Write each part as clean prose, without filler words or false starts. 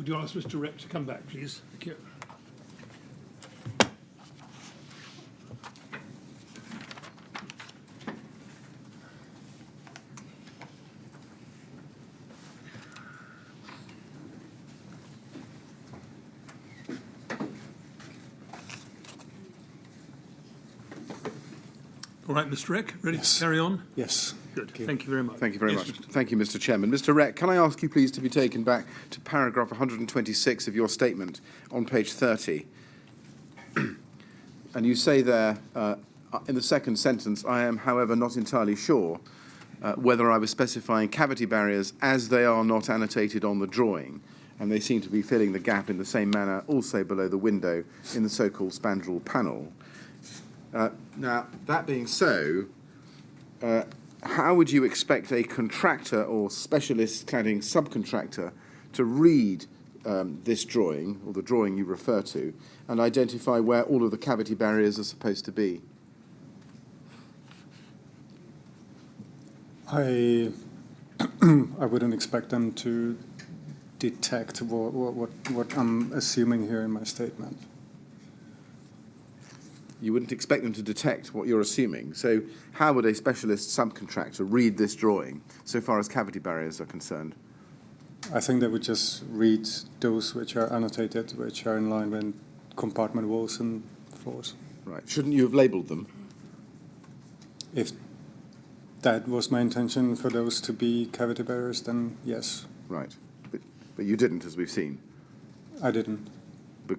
Could you ask Mr. Rek to come back, please? Thank you. All right, Mr. Rek, ready to carry on? Yes. Good. Thank you very much. Thank you very Yes, much. Thank you, Mr. Chairman. Mr. Rek, can I ask you please to be taken back to paragraph 126 of your statement on page 30? And you say there, in the second sentence, I am, however, not entirely sure whether I was specifying cavity barriers as they are not annotated on the drawing, and they seem to be filling the gap in the same manner also below the window in the so-called spandrel panel. Now, that being so, how would you expect a contractor or specialist cladding subcontractor to read this drawing, or the drawing you refer to, and identify where all of the cavity barriers are supposed to be? I wouldn't expect them to detect what I'm assuming here in my statement. You wouldn't expect them to detect what you're assuming. So how would a specialist subcontractor read this drawing, so far as cavity barriers are concerned? I think they would just read those which are annotated, which are in line with compartment walls and floors. Right. Shouldn't you have labelled them? If that was my intention for those to be cavity barriers, then yes. Right. But you didn't, as we've seen. I didn't.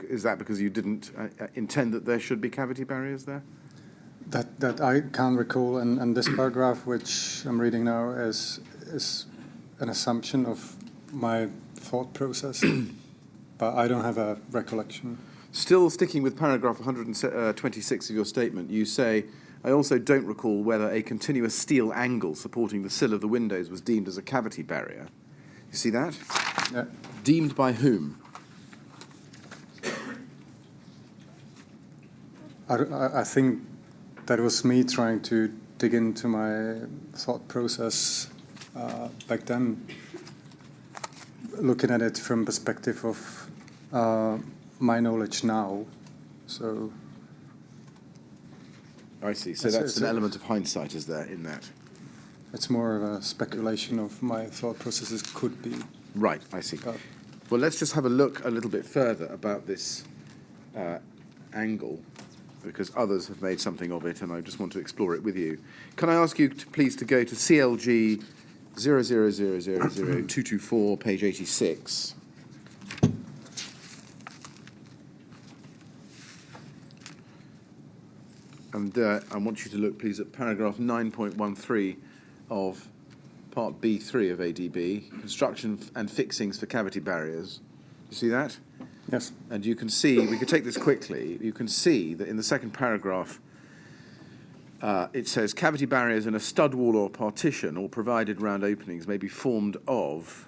Is that because you didn't intend that there should be cavity barriers there? That I can't recall, and this paragraph which I'm reading now is an assumption of my thought process, but I don't have a recollection. Still sticking with paragraph 126 of your statement, you say, I also don't recall whether a continuous steel angle supporting the sill of the windows was deemed as a cavity barrier. You see that? Yeah. Deemed by whom? I think that was me trying to dig into my thought process back then, looking at it from perspective of my knowledge now. So I see. So that's an element of hindsight, is there, in that? It's more of a speculation of my thought processes could be. Right, I see. Well, let's just have a look a little bit further about this angle, because others have made something of it, and I just want to explore it with you. Can I ask you, please, to go to CLG 0000224, page 86. And I want you to look, please, at paragraph 9.13 of part B3 of ADB, construction and fixings for cavity barriers. You see that? Yes. And you can see, we could take this quickly, you can see that in the second paragraph, it says cavity barriers in a stud wall or partition or provided round openings may be formed of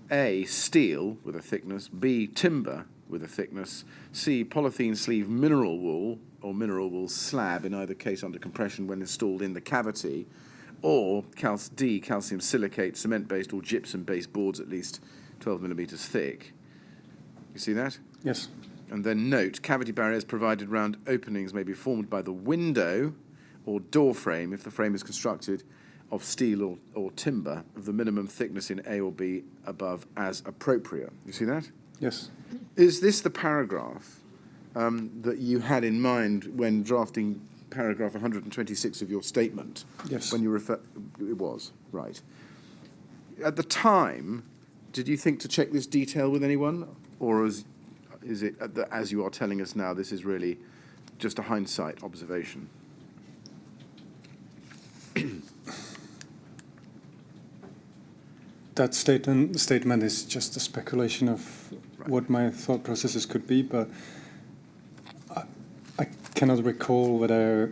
A, steel with a thickness, B, timber with a thickness, C, polythene sleeve mineral wool or mineral wool slab, in either case under compression when installed in the cavity, or D, calcium silicate, cement-based or gypsum-based boards at least 12 millimetres thick. You see that? Yes. And then note, cavity barriers provided round openings may be formed by the window or door frame if the frame is constructed of steel or timber of the minimum thickness in A or B above as appropriate. You see that? Yes. Is this the paragraph that you had in mind when drafting paragraph 126 of your statement? Yes. When you refer, it was, right. At the time, did you think to check this detail with anyone? Or is it, as you are telling us now, this is really just a hindsight observation? That statement is just a speculation of what my thought processes could be, but I cannot recall whether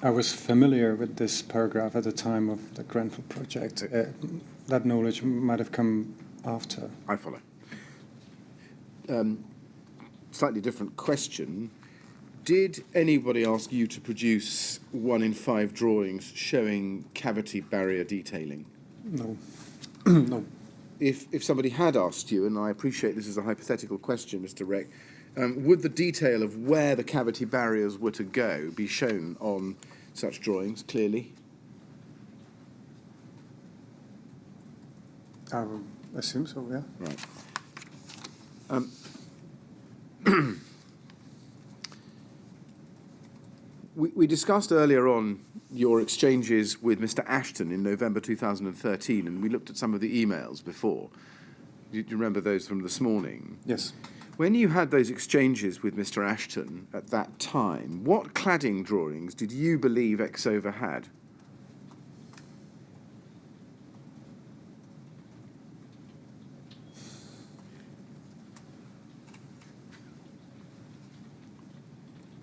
I was familiar with this paragraph at the time of the Grenfell project. That knowledge might have come after. I follow. Slightly different question. Did anybody ask you to produce 1 in 5 drawings showing cavity barrier detailing? No. No. if somebody had asked you, and I appreciate this is a hypothetical question, Mr. Rek, would the detail of where the cavity barriers were to go be shown on such drawings clearly? I would assume so, yeah. Right. We discussed earlier on your exchanges with Mr. Ashton in November 2013, and we looked at some of the emails before. Do you remember those from this morning? Yes. When you had those exchanges with Mr. Ashton at that time, what cladding drawings did you believe Exova had?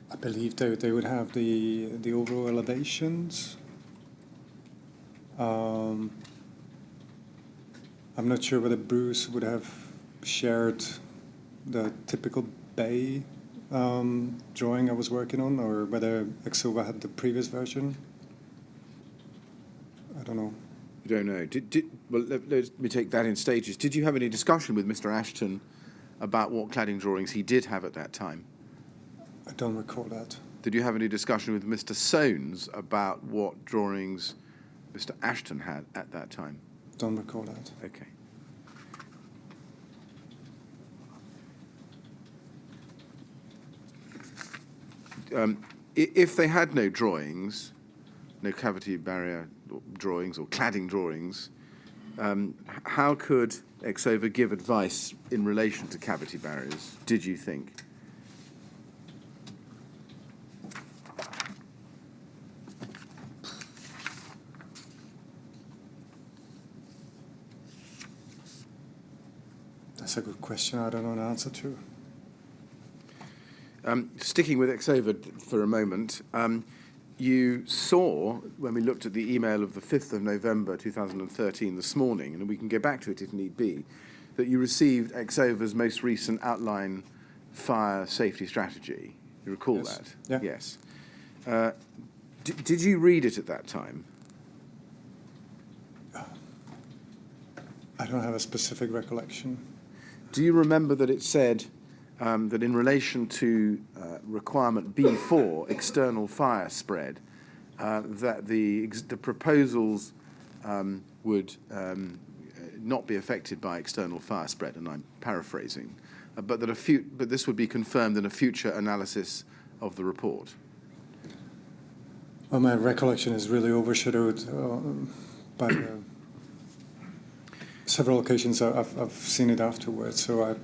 I believe they would have the overall elevations. I'm not sure whether Bruce would have shared the typical bay drawing I was working on, or whether Exova had the previous version. I don't know. You don't know. Well, let me take that in stages. Did you have any discussion with Mr. Ashton about what cladding drawings he did have at that time? I don't recall that. Did you have any discussion with Mr. Sounes about what drawings Mr. Ashton had at that time? Don't recall that. Okay. If they had no drawings, no cavity barrier drawings or cladding drawings, how could Exova give advice in relation to cavity barriers, did you think? That's a good question I don't know the answer to. Sticking with Exova for a moment, you saw, when we looked at the email of the 5th of November 2013 this morning, and we can go back to it if need be, that you received Exova's most recent outline fire safety strategy. You recall Yes. that? Yeah. Yes. Did you read it at that time? I don't have a specific recollection. Do you remember that it said that in relation to requirement B4, external fire spread, that the proposals would not be affected by external fire spread, and I'm paraphrasing, but that this would be confirmed in a future analysis of the report? Well, my recollection is really overshadowed by several occasions I've seen it afterwards, so I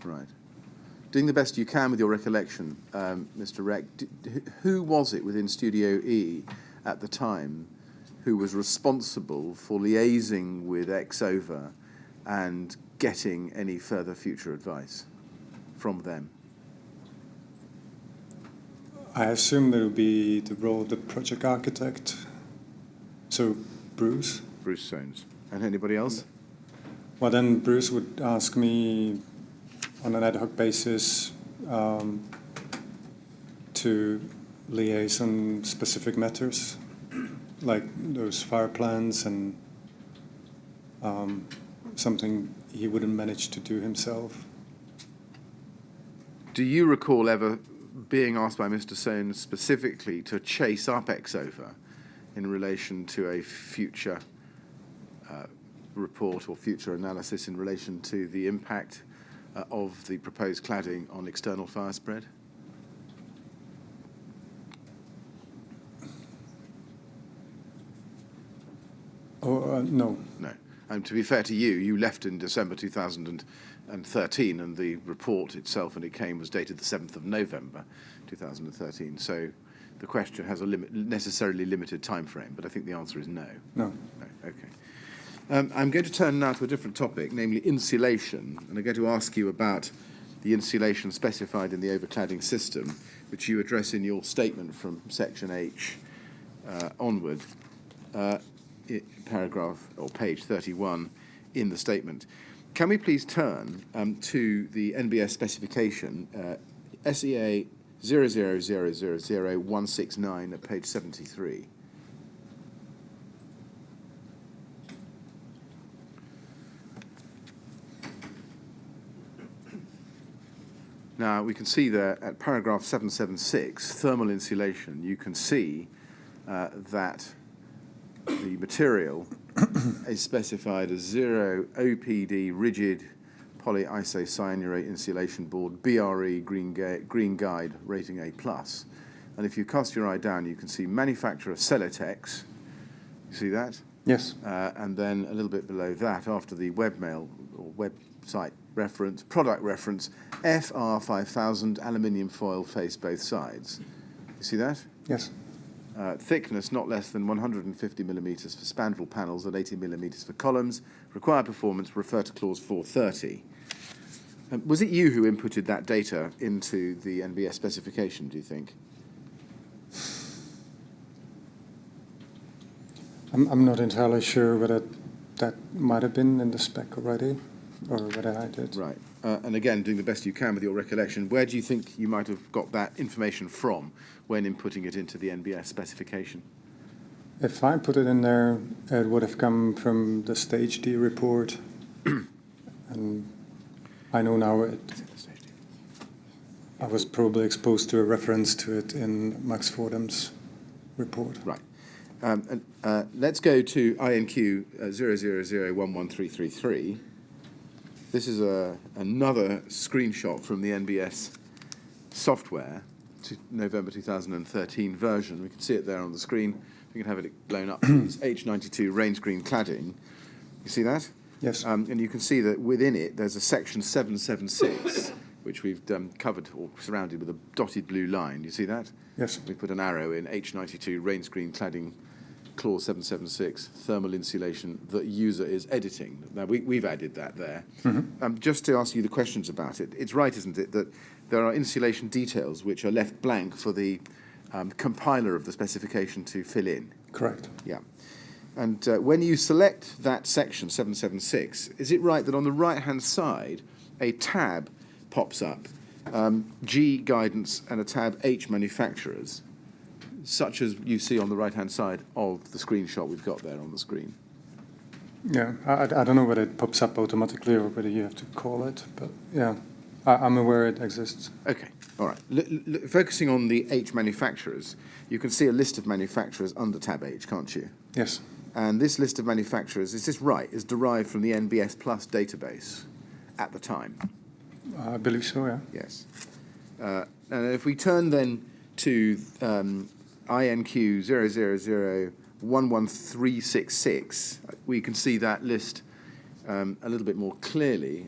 Right. Doing the best you can with your recollection, Mr. Rek, who was it within Studio E at the time who was responsible for liaising with Exova and getting any further future advice from them? I assume there would be the role of the project architect. So Bruce. Bruce Sounes. And anybody else? Well, then Bruce would ask me on an ad hoc basis to liaise on specific matters, like those fire plans and something he wouldn't manage to do himself. Do you recall ever being asked by Mr. Sounes specifically to chase up Exova in relation to a future report or future analysis in relation to the impact of the proposed cladding on external fire spread? No. No. And to be fair to you, you left in December 2013, and the report itself, when it came, was dated the 7th of November 2013. So the question has a necessarily limited time frame, but I think the answer is no. No. No. Okay. I'm going to turn now to a different topic, namely insulation, and I'm going to ask you about the insulation specified in the overcladding system, which you address in your statement from section H onward, paragraph or page 31 in the statement. Can we please turn to the NBS specification, SEA 0000169 at page 73. Now, we can see there at paragraph 776, thermal insulation, you can see that the material is specified as 0 OPD rigid polyisocyanurate insulation board, BRE green guide rating A+. And if you cast your eye down, you can see manufacturer Celotex. You see that? Yes. And then a little bit below that, after the webmail or website reference, product reference, FR5000 aluminium foil face both sides. You see that? Yes. Thickness not less than 150 millimetres for spandrel panels and 80 millimetres for columns. Required performance, refer to clause 430. Was it you who inputted that data into the NBS specification, do you think? I'm not entirely sure whether that might have been in the spec already, or whether I did. Right. And again, doing the best you can with your recollection, where do you think you might have got that information from when inputting it into the NBS specification? If I put it in there, it would have come from the Stage D report. And I know now I was probably exposed to a reference to it in Max Fordham's report. Right. Let's go to INQ 000113333. This is another screenshot from the NBS software, November 2013 version. We can see it there on the screen. We can have it blown up. It's H92 range green cladding. You see that? Yes. And you can see that within it there's a section 776, which we've covered or surrounded with a dotted blue line. You see that? Yes. We put an arrow in H92 range green cladding clause 776 thermal insulation that user is editing. Now we've added that there. Mm-hmm. Just to ask you the questions about it, it's right, isn't it, that there are insulation details which are left blank for the compiler of the specification to fill in? Correct. Yeah. And when you select that section 776, is it right that on the right hand side a tab pops up, G guidance and a tab H manufacturers, such as you see on the right-hand side of the screenshot we've got there on the screen? Yeah, I don't know whether it pops up automatically or whether you have to call it, but yeah, I'm aware it exists. Okay, all right. Focusing on the H manufacturers, you can see a list of manufacturers under tab H, can't you? Yes. And this list of manufacturers, is this right, is derived from the NBS Plus database at the time? I believe so, yeah. Yes. And if we turn then to INQ 000113366, we can see that list a little bit more clearly.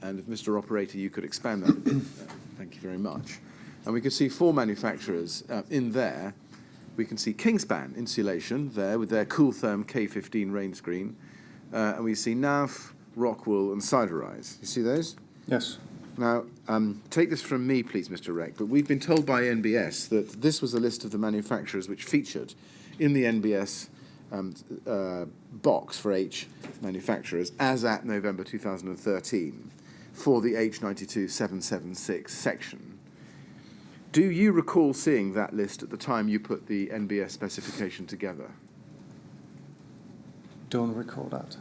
And if Mr. Operator, you could expand that a bit, thank you very much. And we can see 4 manufacturers in there. We can see Kingspan Insulation there with their Cooltherm K15 rain screen. And we see NAF, Rockwool, and Siderize. You see those? Yes. Now, take this from me, please, Mr. Rek, but we've been told by NBS that this was a list of the manufacturers which featured in the NBS box for H manufacturers as at November 2013 for the H92 776 section. Do you recall seeing that list at the time you put the NBS specification together? Don't recall that.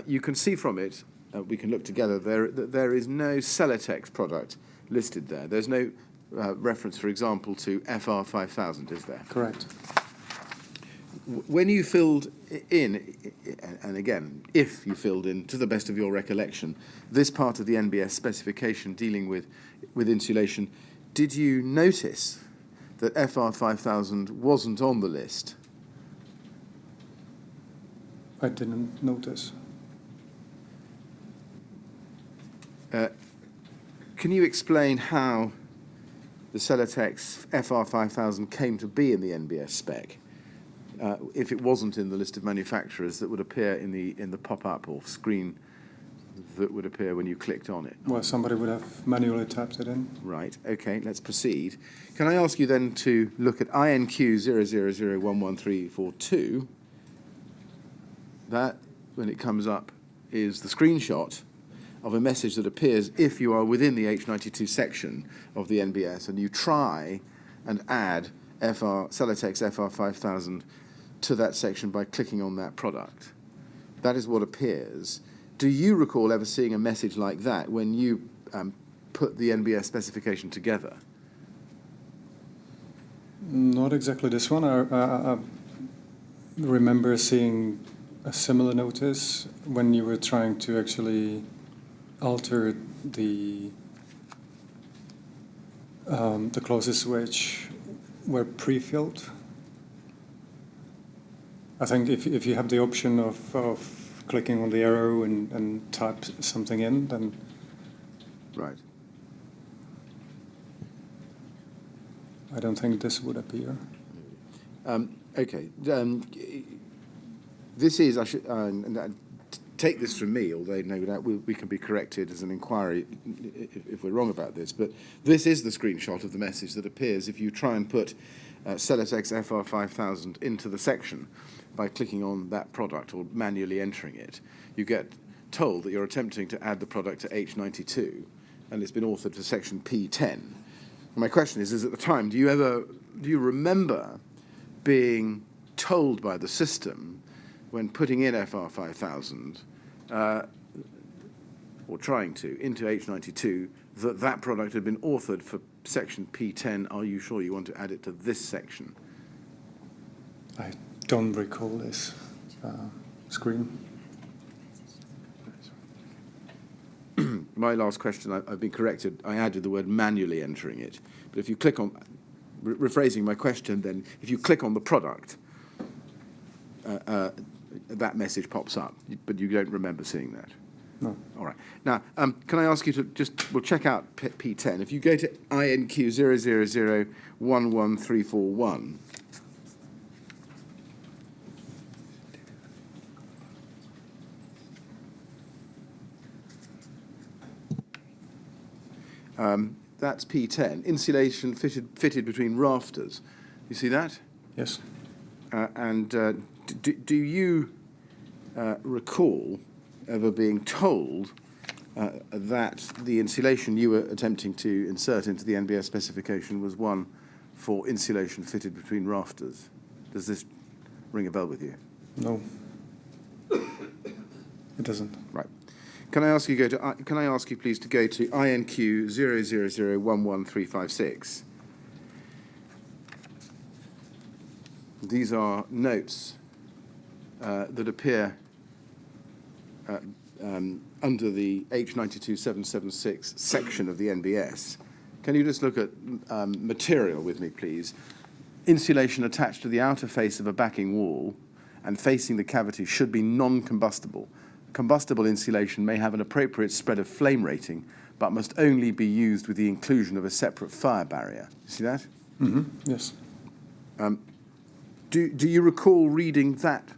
You can see from it, we can look together, there is no Celotex product listed there. There's no reference, for example, to FR5000, is there? Correct. When you filled in, and again, if you filled in, to the best of your recollection, this part of the NBS specification dealing with insulation, did you notice that FR5000 wasn't on the list? I didn't notice. Can you explain how the Celotex FR5000 came to be in the NBS spec if it wasn't in the list of manufacturers that would appear in the pop-up or screen that would appear when you clicked on it? Well, somebody would have manually tapped it in. Right, okay, let's proceed. Can I ask you then to look at INQ 000111342? That, when it comes up, is the screenshot of a message that appears if you are within the H92 section of the NBS and you try and add Celotex FR5000 to that section by clicking on that product. That is what appears. Do you recall ever seeing a message like that when you put the NBS specification together? Not exactly this one. I remember seeing a similar notice when you were trying to actually alter the clauses which were pre-filled. I think if you have the option of clicking on the arrow and type something in, then Right. I don't think this would appear. Okay. This is, I should take this from me, although no doubt we can be corrected as an inquiry if we're wrong about this, but this is the screenshot of the message that appears if you try and put Celotex FR5000 into the section by clicking on that product or manually entering it. You get told that you're attempting to add the product to H92, and it's been authored for section P10. My question is at the time, do you remember being told by the system when putting in FR5000, or trying to, into H92, that that product had been authored for section P10? Are you sure you want to add it to this section? I don't recall this screen. My last question, I've been corrected. I added the word manually entering it. But if you click on, rephrasing my question then, if you click on the product, that message pops up, but you don't remember seeing that? No. All right. Now, can I ask you to we'll check out P10. If you go to INQ 000-11341, that's P10, insulation fitted between rafters. You see that? Yes. Do you recall ever being told that the insulation you were attempting to insert into the NBS specification was one for insulation fitted between rafters? Does this ring a bell with you? No. It doesn't. Right. Can I ask you please to go to INQ 000-11356? These are notes that appear under the H92776 section of the NBS. Can you just look at material with me, please? Insulation attached to the outer face of a backing wall and facing the cavity should be non-combustible. Combustible insulation may have an appropriate spread of flame rating, but must only be used with the inclusion of a separate fire barrier. You see that? Mm-hmm. Yes. Do you recall reading that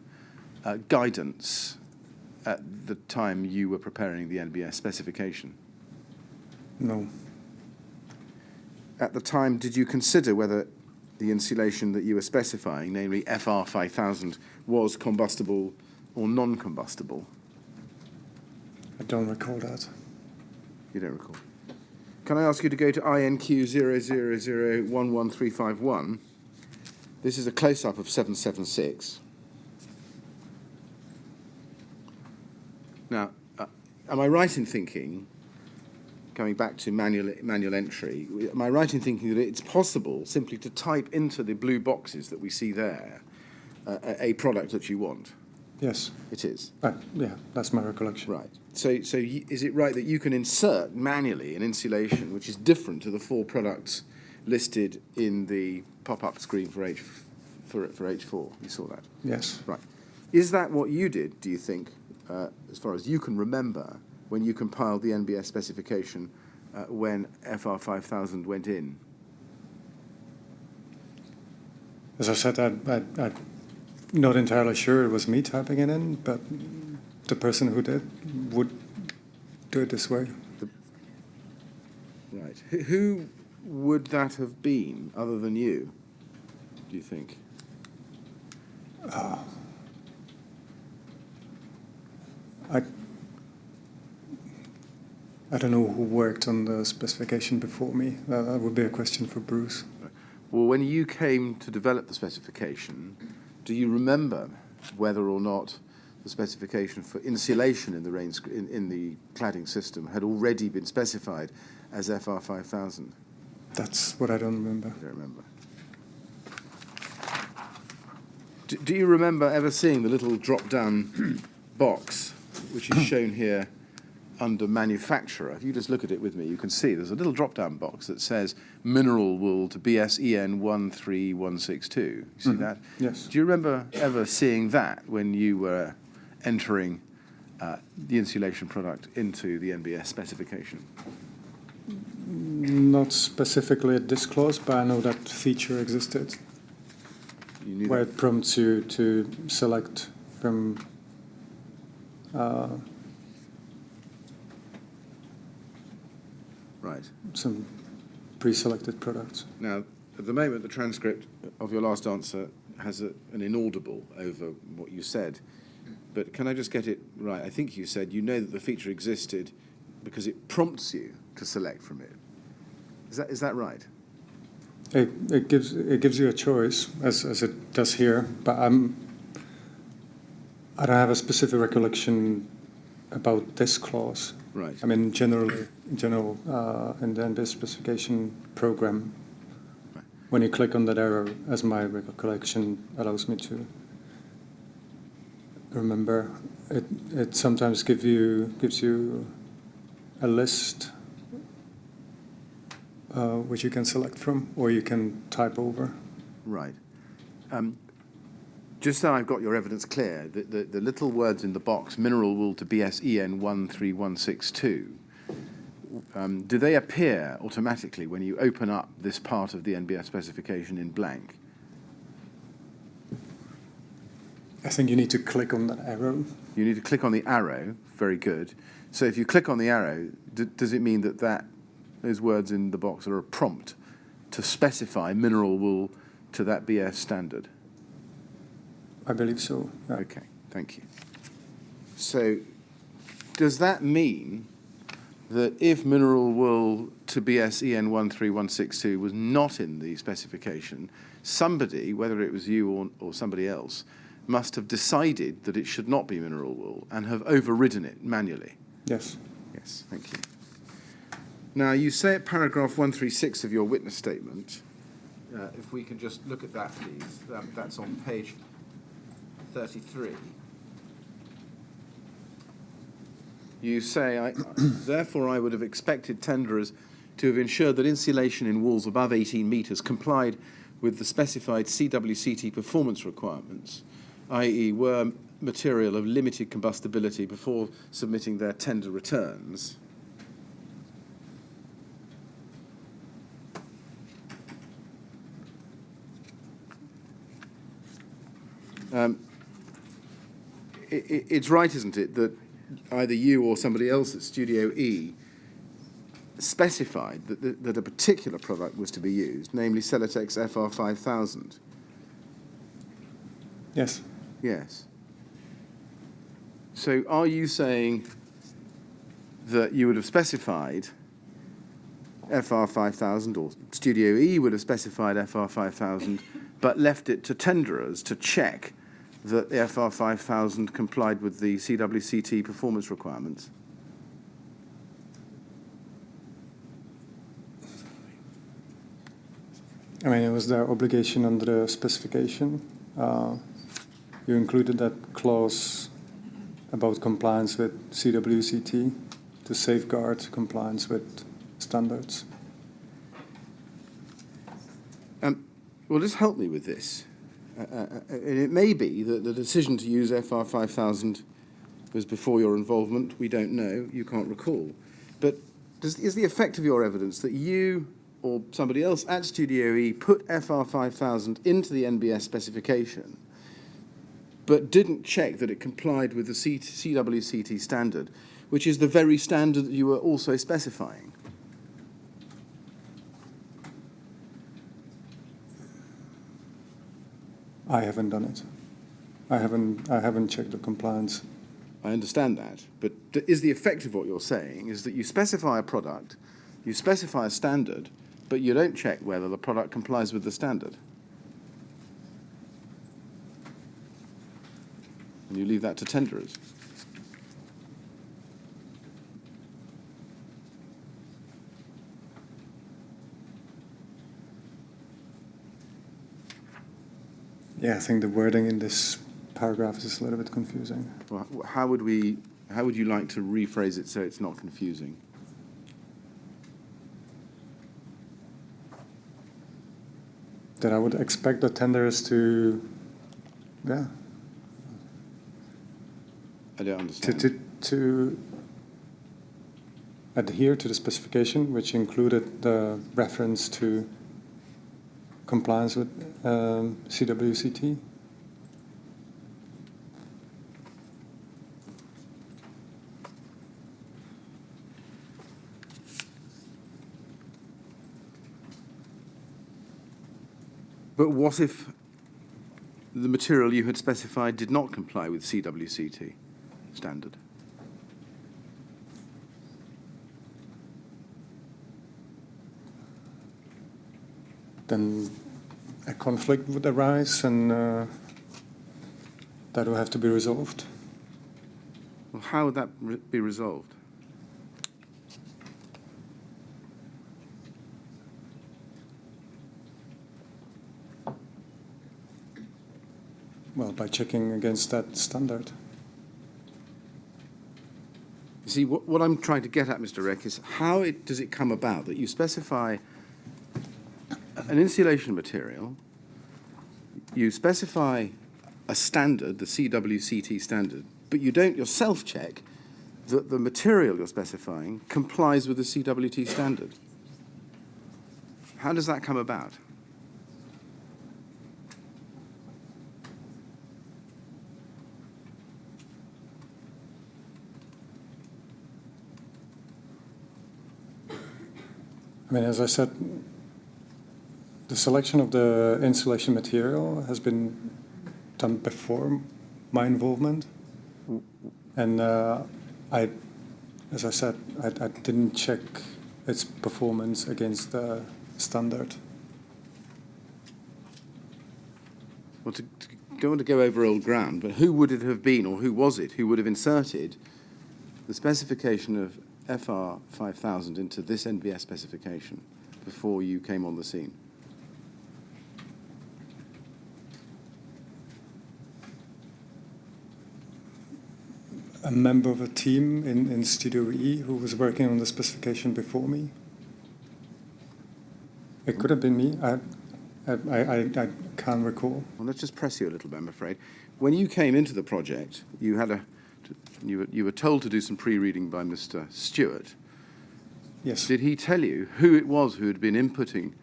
guidance at the time you were preparing the NBS specification? No. At the time, did you consider whether the insulation that you were specifying, namely FR5000, was combustible or non-combustible? I don't recall that. You don't recall. Can I ask you to go to INQ 000-11351? This is a close-up of 776. Now, am I right in thinking, coming back to manual entry, am I right in thinking that it's possible simply to type into the blue boxes that we see there a product that you want? Yes. It is? Yeah, that's my recollection. Right. So is it right that you can insert manually an insulation which is different to the four products listed in the pop-up screen for H4? You saw that? Yes. Right. Is that what you did, do you think, as far as you can remember, when you compiled the NBS specification when FR5000 went in? As I said, I'm not entirely sure it was me typing it in, but the person who did would do it this way. Right. Who would that have been, other than you, do you think? I don't know who worked on the specification before me. That would be a question for Bruce. Well, when you came to develop the specification, do you remember whether or not the specification for insulation in the in the cladding system had already been specified as FR5000? That's what I don't remember. I don't remember. Do you remember ever seeing the little drop-down box, which is shown here under manufacturer? If you just look at it with me, you can see there's a little drop-down box that says mineral wool to BSEN 13162. You see that? Yes. Do you remember ever seeing that when you were entering the insulation product into the NBS specification? Not specifically at this clause, but I know that feature existed, You knew where that? it prompts you to select from Right. some pre-selected products. Now, at the moment, the transcript of your last answer has an inaudible over what you said. But can I just get it right? I think you said you know that the feature existed because it prompts you to select from it. Is that right? It gives you a choice, as it does here, but I don't have a specific recollection about this clause. Right. I mean, in general, in the NBS specification program, Right. when you click on that arrow, as my recollection allows me to remember, it sometimes gives you a list which you can select from, or you can type over. Right. Just so I've got your evidence clear, the little words in the box, mineral wool to BSEN 13162, do they appear automatically when you open up this part of the NBS specification in blank? I think you need to click on that arrow. You need to click on the arrow. Very good. So if you click on the arrow, does it mean that those words in the box are a prompt to specify mineral wool to that BS standard? I believe so. Yeah. Okay, thank you. So does that mean that if mineral wool to BSEN 13162 was not in the specification, somebody, whether it was you or somebody else, must have decided that it should not be mineral wool and have overridden it manually? Yes. Yes, thank you. Now, you say at paragraph 136 of your witness statement, if we can just look at that, please. That's on page 33. You say, therefore, I would have expected tenderers to have ensured that insulation in walls above 18 metres complied with the specified CWCT performance requirements, i.e. were material of limited combustibility before submitting their tender returns. It's right, isn't it, that either you or somebody else at Studio E specified that a particular product was to be used, namely Celotex FR5000? Yes. Yes. So are you saying that you would have specified FR5000, or Studio E would have specified FR5000, but left it to tenderers to check that the FR5000 complied with the CWCT performance requirements? I mean, it was their obligation under the specification. You included that clause about compliance with CWCT to safeguard compliance with standards. Well, just help me with this. It may be that the decision to use FR5000 was before your involvement. We don't know. You can't recall. But is the effect of your evidence that you or somebody else at Studio E put FR5000 into the NBS specification but didn't check that it complied with the CWCT standard, which is the very standard that you were also specifying? I haven't done it. I haven't checked the compliance. I understand that, but is the effect of what you're saying is that you specify a product, you specify a standard, but you don't check whether the product complies with the standard? And you leave that to tenderers? Yeah, I think the wording in this paragraph is a little bit confusing. Well, how would you like to rephrase it so it's not confusing? That I would expect the tenders to, yeah, I don't understand. to adhere to the specification, which included the reference to compliance with CWCT. But what if the material you had specified did not comply with CWCT standard? Then a conflict would arise, and that will have to be resolved. Well, how would that be resolved? Well, by checking against that standard. You see, what I'm trying to get at, Mr. Rek, is how does it come about that you specify an insulation material, you specify a standard, the CWCT standard, but you don't yourself check that the material you're specifying complies with the CWT standard? How does that come about? I mean, as I said, the selection of the insulation material has been done before my involvement. And as I said, I didn't check its performance against the standard. Well, don't want to go over old ground, but who would it have been, or who was it, who would have inserted the specification of FR 5000 into this NBS specification before you came on the scene? A member of a team in Studio E who was working on the specification before me. It could have been me. I can't recall. Well, let's just press you a little bit, I'm afraid. When you came into the project, you were told to do some pre-reading by Mr. Stewart. Yes. Did he tell you who it was who had been inputting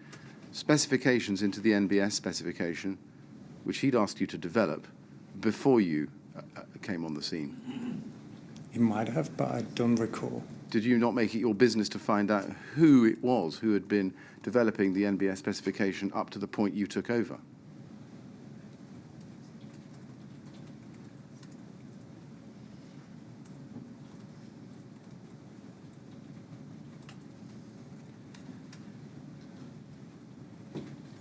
specifications into the NBS specification, which he'd asked you to develop before you came on the scene? He might have, but I don't recall. Did you not make it your business to find out who it was who had been developing the NBS specification up to the point you took over?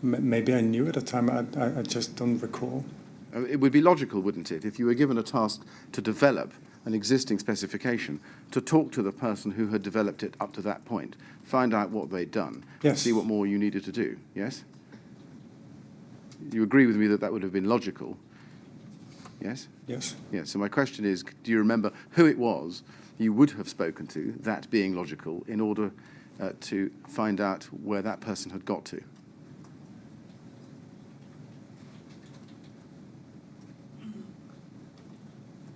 Maybe I knew at the time. I just don't recall. It would be logical, wouldn't it, if you were given a task to develop an existing specification, to talk to the person who had developed it up to that point, find out what they'd done, Yes. see what more you needed to do, yes? You agree with me that that would have been logical, yes? Yes. Yes, so my question is, do you remember who it was you would have spoken to, that being logical, in order to find out where that person had got to?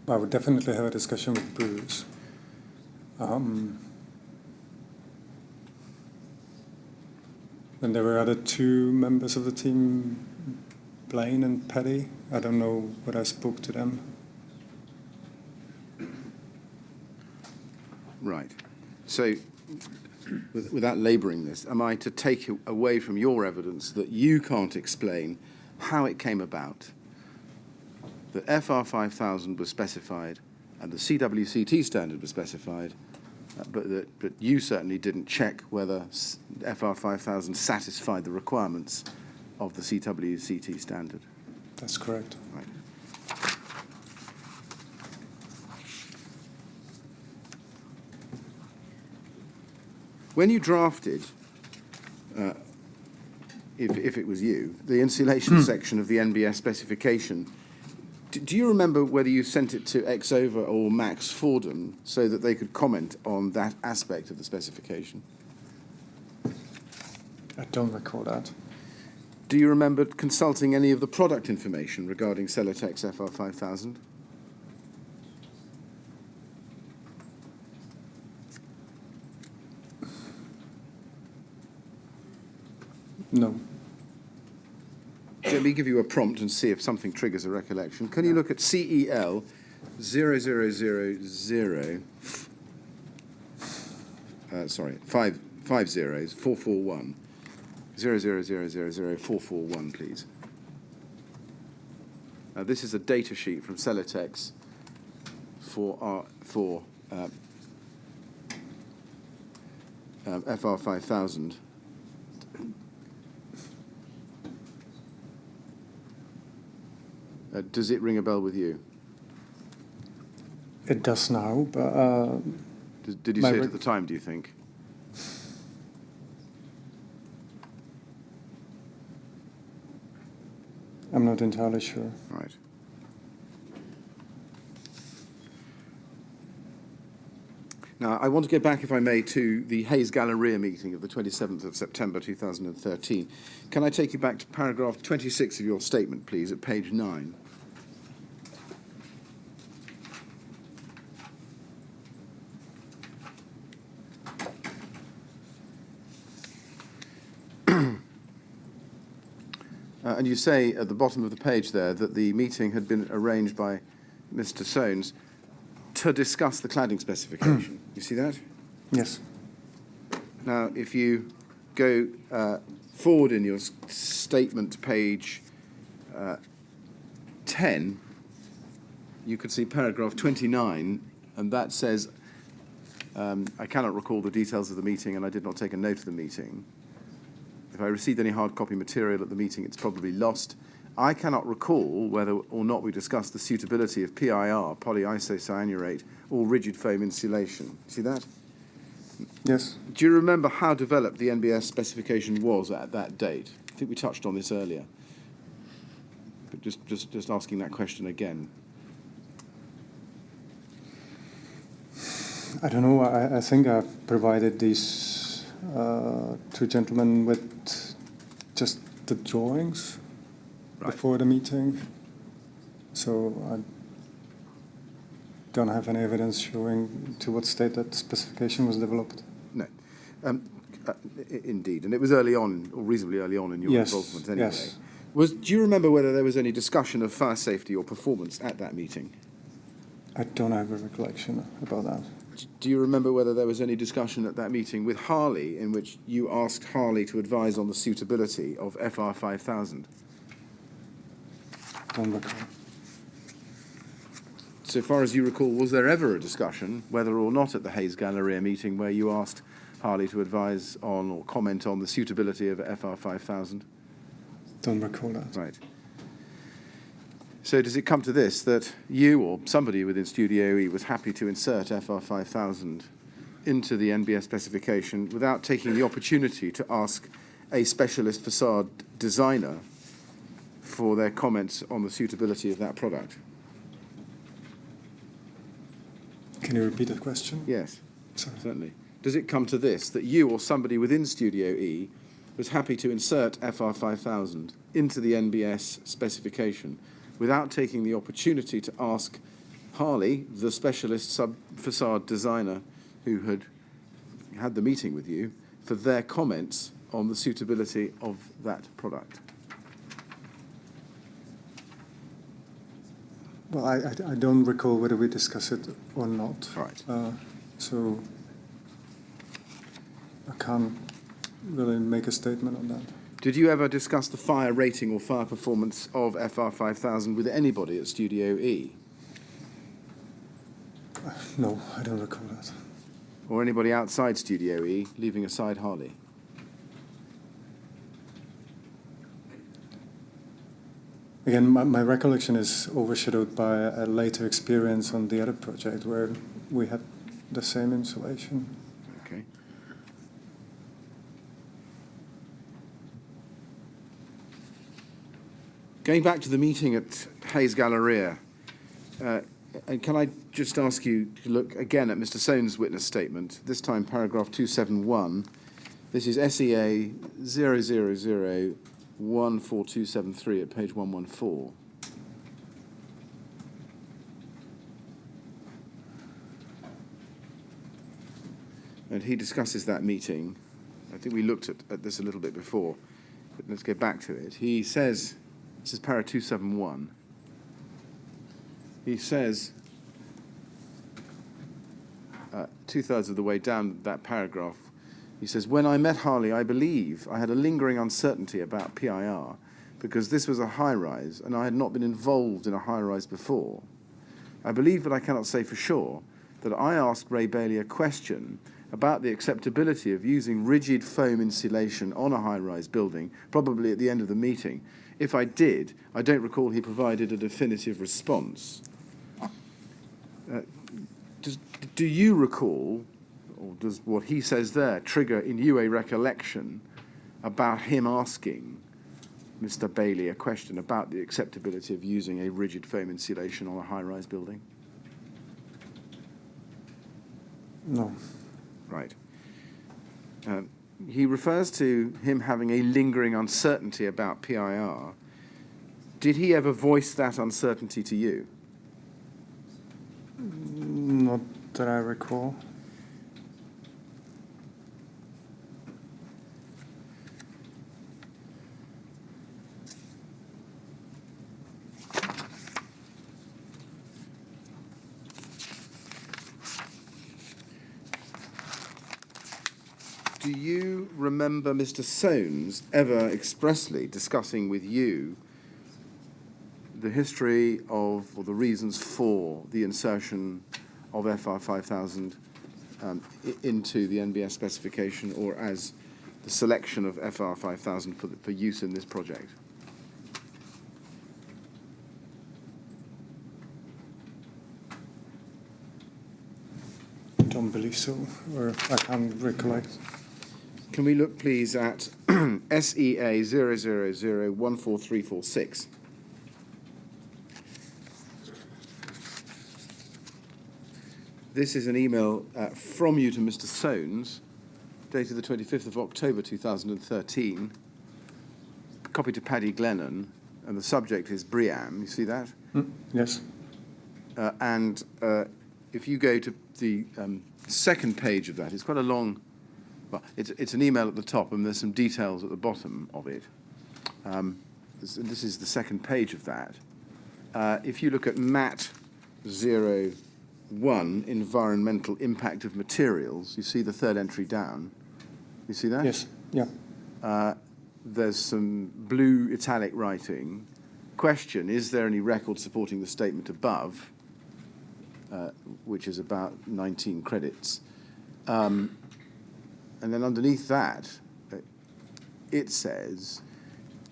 I would definitely have a discussion with Bruce. And there were other two members of the team, Blaine and Paddy. I don't know whether I spoke to them. Right. So, without labouring this, am I to take away from your evidence that you can't explain how it came about that FR 5000 was specified and the CWCT standard was specified, but you certainly didn't check whether FR 5000 satisfied the requirements of the CWCT standard? That's correct. Right. When you drafted if it was you, the insulation section of the NBS specification. Do you remember whether you sent it to Exova or Max Fordham so that they could comment on that aspect of the specification? I don't recall that. Do you remember consulting any of the product information regarding Celotex FR5000? No. Let me give you a prompt and see if something triggers a recollection. Can you look at CEL 0000, five zeros, 441, 00000441, please. This is a data sheet from Celotex for FR5000. Does it ring a bell with you? It does now, but... Did you see it at the time, do you think? I'm not entirely sure. Right. Now, I want to go back, if I may, to the Hayes Galleria meeting of the 27th of September 2013. Can I take you back to paragraph 26 of your statement, please, at page 9? And you say at the bottom of the page there that the meeting had been arranged by Mr. Sounes to discuss the cladding specification. You see that? Yes. Now, if you go forward in your statement to page 10, you could see paragraph 29, and that says, I cannot recall the details of the meeting, and I did not take a note of the meeting. If I received any hard copy material at the meeting, it's probably lost. I cannot recall whether or not we discussed the suitability of PIR, polyisocyanurate, or rigid foam insulation. See that? Yes. Do you remember how developed the NBS specification was at that date? I think we touched on this earlier. But just asking that question again. I don't know. I think I've provided these two gentlemen with just the drawings before the meeting. So I don't have any evidence showing to what state that specification was developed. No. Indeed. And it was early on, or reasonably early on in your involvement anyway. Yes. Do you remember whether there was any discussion of fire safety or performance at that meeting? I don't have a recollection about that. Do you remember whether there was any discussion at that meeting with Harley in which you asked Harley to advise on the suitability of FR5000? Don't recall. So far as you recall, was there ever a discussion, whether or not at the Hayes Galleria meeting, where you asked Harley to advise on or comment on the suitability of FR5000? Don't recall that. Right. So does it come to this, that you or somebody within Studio E was happy to insert FR5000 into the NBS specification without taking the opportunity to ask a specialist facade designer for their comments on the suitability of that product? Can you repeat the question? Yes, Sorry. certainly. Does it come to this, that you or somebody within Studio E was happy to insert FR5000 into the NBS specification without taking the opportunity to ask Harley, the specialist sub-facade designer who had the meeting with you, for their comments on the suitability of that product? Well, I don't recall whether we discussed it or not. Right. So I can't really make a statement on that. Did you ever discuss the fire rating or fire performance of FR5000 with anybody at Studio E? No, I don't recall that. Or anybody outside Studio E, leaving aside Harley? Again, my recollection is overshadowed by a later experience on the other project where we had the same insulation. Okay. Going back to the meeting at Hayes Galleria, and can I just ask you to look again at Mr. Sounes' witness statement, this time paragraph 271. This is SEA 000142273 at page 114. And he discusses that meeting. I think we looked at this a little bit before, but let's go back to it. He says, this is para 271. He says, two-thirds of the way down that paragraph, he says, when I met Harley, I believe I had a lingering uncertainty about PIR because this was a high-rise and I had not been involved in a high-rise before. I believe, but I cannot say for sure, that I asked Ray Bailey a question about the acceptability of using rigid foam insulation on a high-rise building, probably at the end of the meeting. If I did, I don't recall he provided a definitive response. Do you recall, or does what he says there trigger in you a recollection about him asking Mr. Bailey a question about the acceptability of using a rigid foam insulation on a high-rise building? No. Right. He refers to him having a lingering uncertainty about PIR. Did he ever voice that uncertainty to you? Not that I recall. Do you remember Mr. Sounes ever expressly discussing with you the history of, or the reasons for, the insertion of FR 5000 into the NBS specification, or as the selection of FR 5000 for use in this project? Don't believe so, or I can't recollect. Can we look, please, at SEA 000143346? This is an email from you to Mr. Sounes, dated the 25th of October 2013, copy to Paddy Glennon, and the subject is Briam. You see that? Yes. And if you go to the second page of that, it's quite a long. Well, it's an email at the top, and there's some details at the bottom of it. This is the second page of that. If you look at MAT 01, Environmental Impact of Materials, you see the third entry down. You see that? Yes. Yeah. There's some blue italic writing. Question, is there any record supporting the statement above, which is about 19 credits? And then underneath that, it says,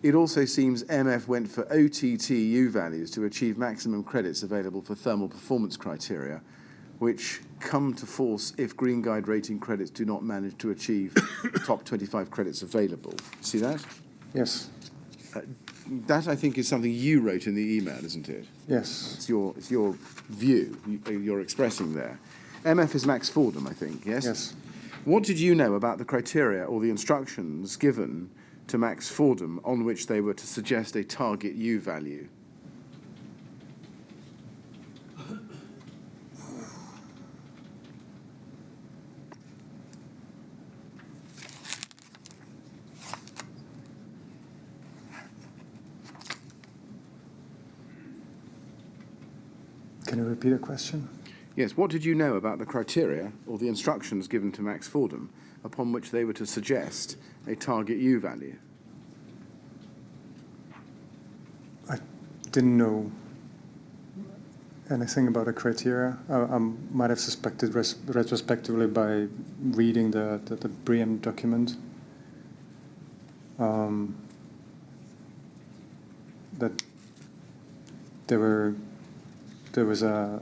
it also seems MF went for OTTU values to achieve maximum credits available for thermal performance criteria, which come to force if Green Guide rating credits do not manage to achieve the top 25 credits available. See that? Yes. That, I think, is something you wrote in the email, isn't it? Yes. It's your view you're expressing there. MF is Max Fordham, I think, yes? Yes. What did you know about the criteria or the instructions given to Max Fordham on which they were to suggest a target U value? Can you repeat the question? Yes, what did you know about the criteria or the instructions given to Max Fordham upon which they were to suggest a target U value? I didn't know anything about the criteria. I might have suspected retrospectively by reading the Briam document that there was a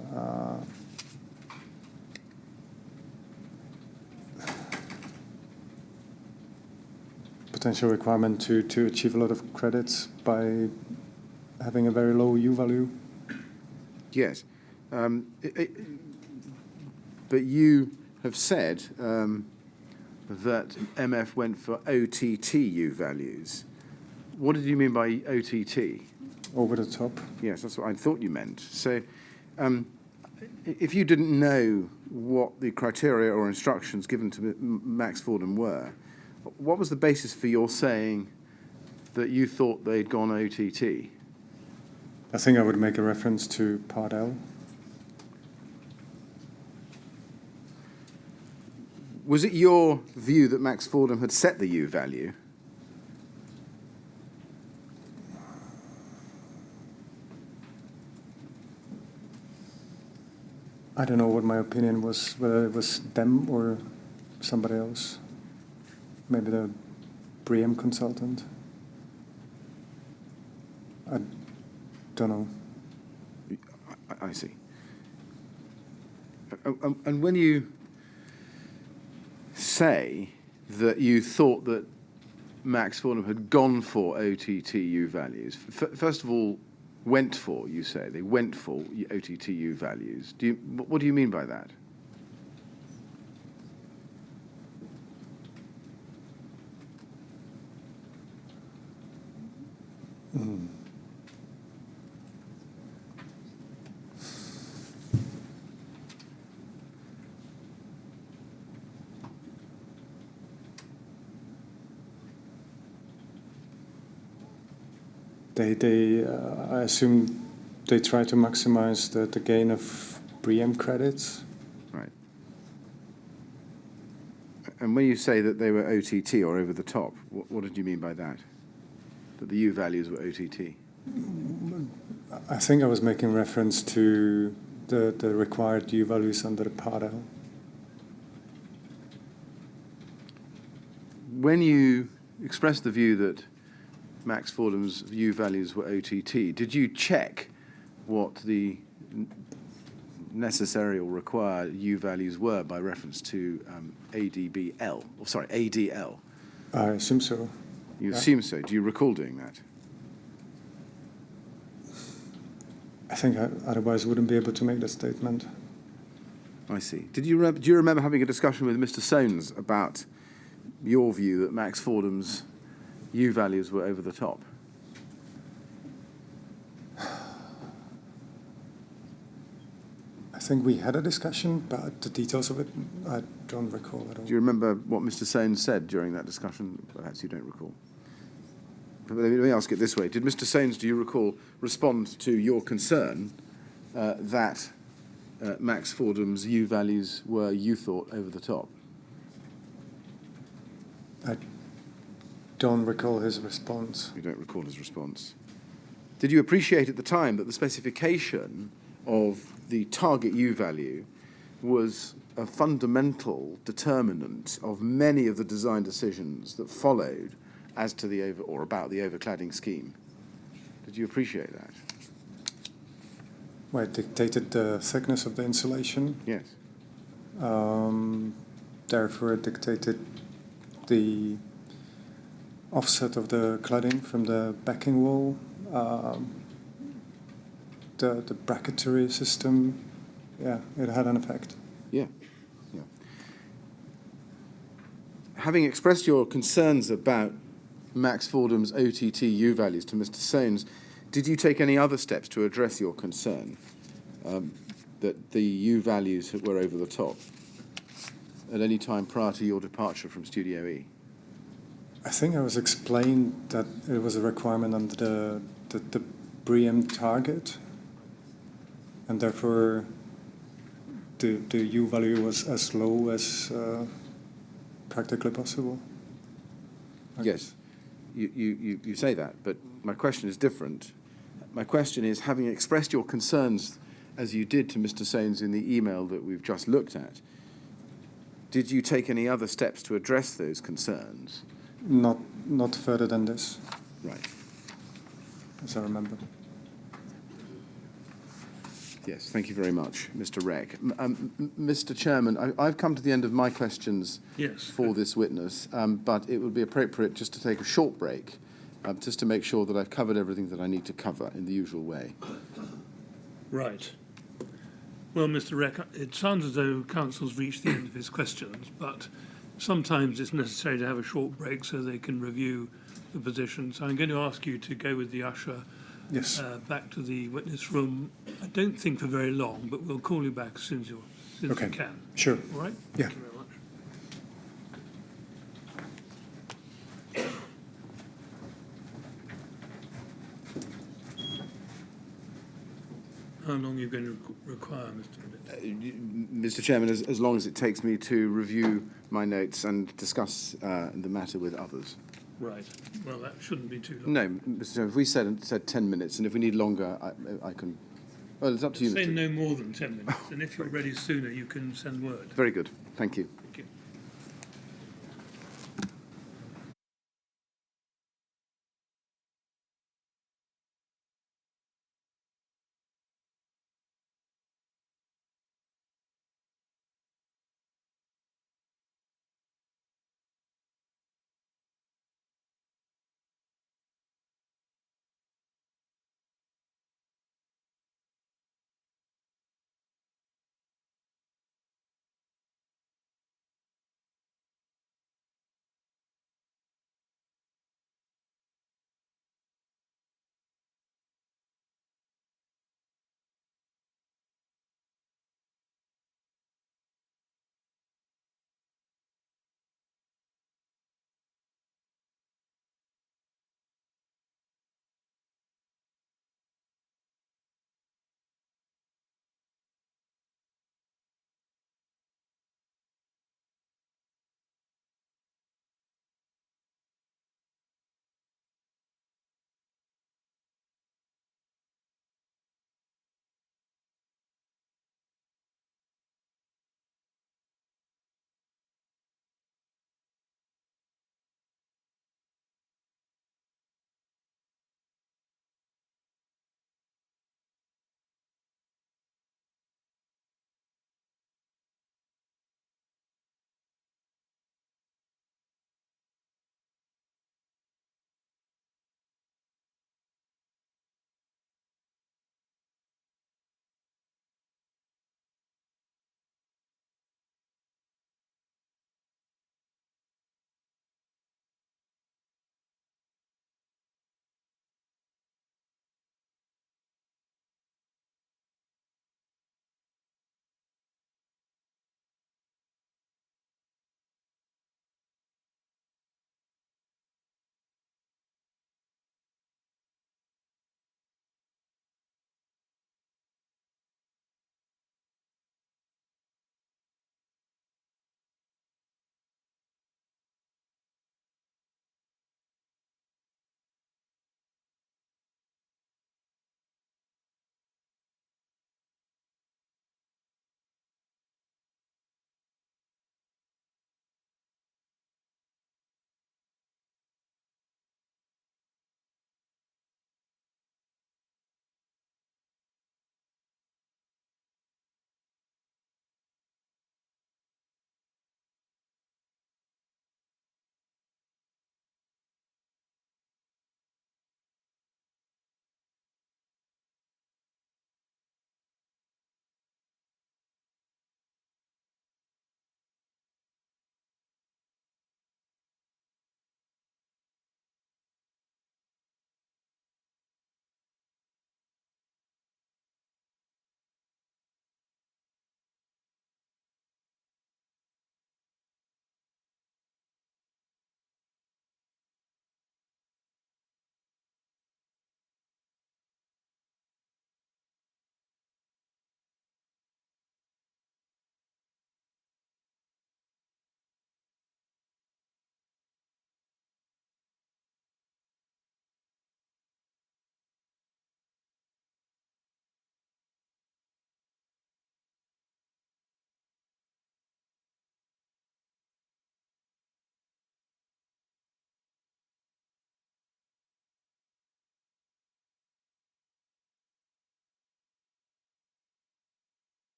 potential requirement to achieve a lot of credits by having a very low U value. Yes. But you have said that MF went for OTT U values. What did you mean by OTT? Over the top. Yes, that's what I thought you meant. So if you didn't know what the criteria or instructions given to Max Fordham were, what was the basis for your saying that you thought they'd gone OTT? I think I would make a reference to Part L. Was it your view that Max Fordham had set the U value? I don't know what my opinion was, whether it was them or somebody else. Maybe the BREEAM consultant. I don't know. I see. And when you say that you thought that Max Fordham had gone for OTTU values, first of all, went for, you say, they went for OTTU values. What do you mean by that? I assume they try to maximize the gain of BREEAM credits. Right. And when you say that they were OTT or over the top, what did you mean by that? That the U values were OTT? I think I was making reference to the required U values under the Part L. When you expressed the view that Max Fordham's U values were OTT, did you check what the necessary or required U values were by reference to ADL? I assume so. You assume so. Do you recall doing that? I think I otherwise wouldn't be able to make that statement. I see. Do you remember having a discussion with Mr. Sounes about your view that Max Fordham's U values were over the top? I think we had a discussion, but the details of it I don't recall at all. Do you remember what Mr. Sounes said during that discussion? Perhaps you don't recall. But let me ask it this way. Did Mr. Sounes, do you recall, respond to your concern that Max Fordham's U values were, you thought, over the top? I don't recall his response. You don't recall his response. Did you appreciate at the time that the specification of the target U value was a fundamental determinant of many of the design decisions that followed as to the about the overcladding scheme? Did you appreciate that? Well, it dictated the thickness of the insulation. Yes. Therefore, it dictated the offset of the cladding from the backing wall, the bracketry system. Yeah, it had an effect. Yeah. Having expressed your concerns about Max Fordham's OTT U values to Mr. Sounes, did you take any other steps to address your concern that the U values were over the top at any time prior to your departure from Studio E? I think I was explained that it was a requirement under the BREEAM target, and therefore the U value was as low as practically possible. Yes, you say that, but my question is different. My question is, having expressed your concerns as you did to Mr. Sounes in the email that we've just looked at, did you take any other steps to address those concerns? Not further than this. Right. As I remember. Yes, thank you very much, Mr. Rek. Mr. Chairman, I've come to the end of my questions Yes. for this witness, but it would be appropriate just to take a short break just to make sure that I've covered everything that I need to cover in the usual way. Right. Well, Mr. Rek, it sounds as though Council's reached the end of his questions, but sometimes it's necessary to have a short break so they can review the position. So I'm going to ask you to go with the usher Yes. back to the witness room. I don't think for very long, but we'll call you back as soon as you Okay. can. Sure. All right? Yeah. Thank you very much. How long are you going to require, Mr. Ribbett? Mr. Chairman, as long as it takes me to review my notes and discuss the matter with others. Right. Well, that shouldn't be too long. No, Mr. Chairman, if we said 10 minutes, and if we need longer, I can... Well, it's up to you, Say Mr. no more than 10 minutes, and if you're ready sooner, you can send word. Very good. Thank you. Thank you.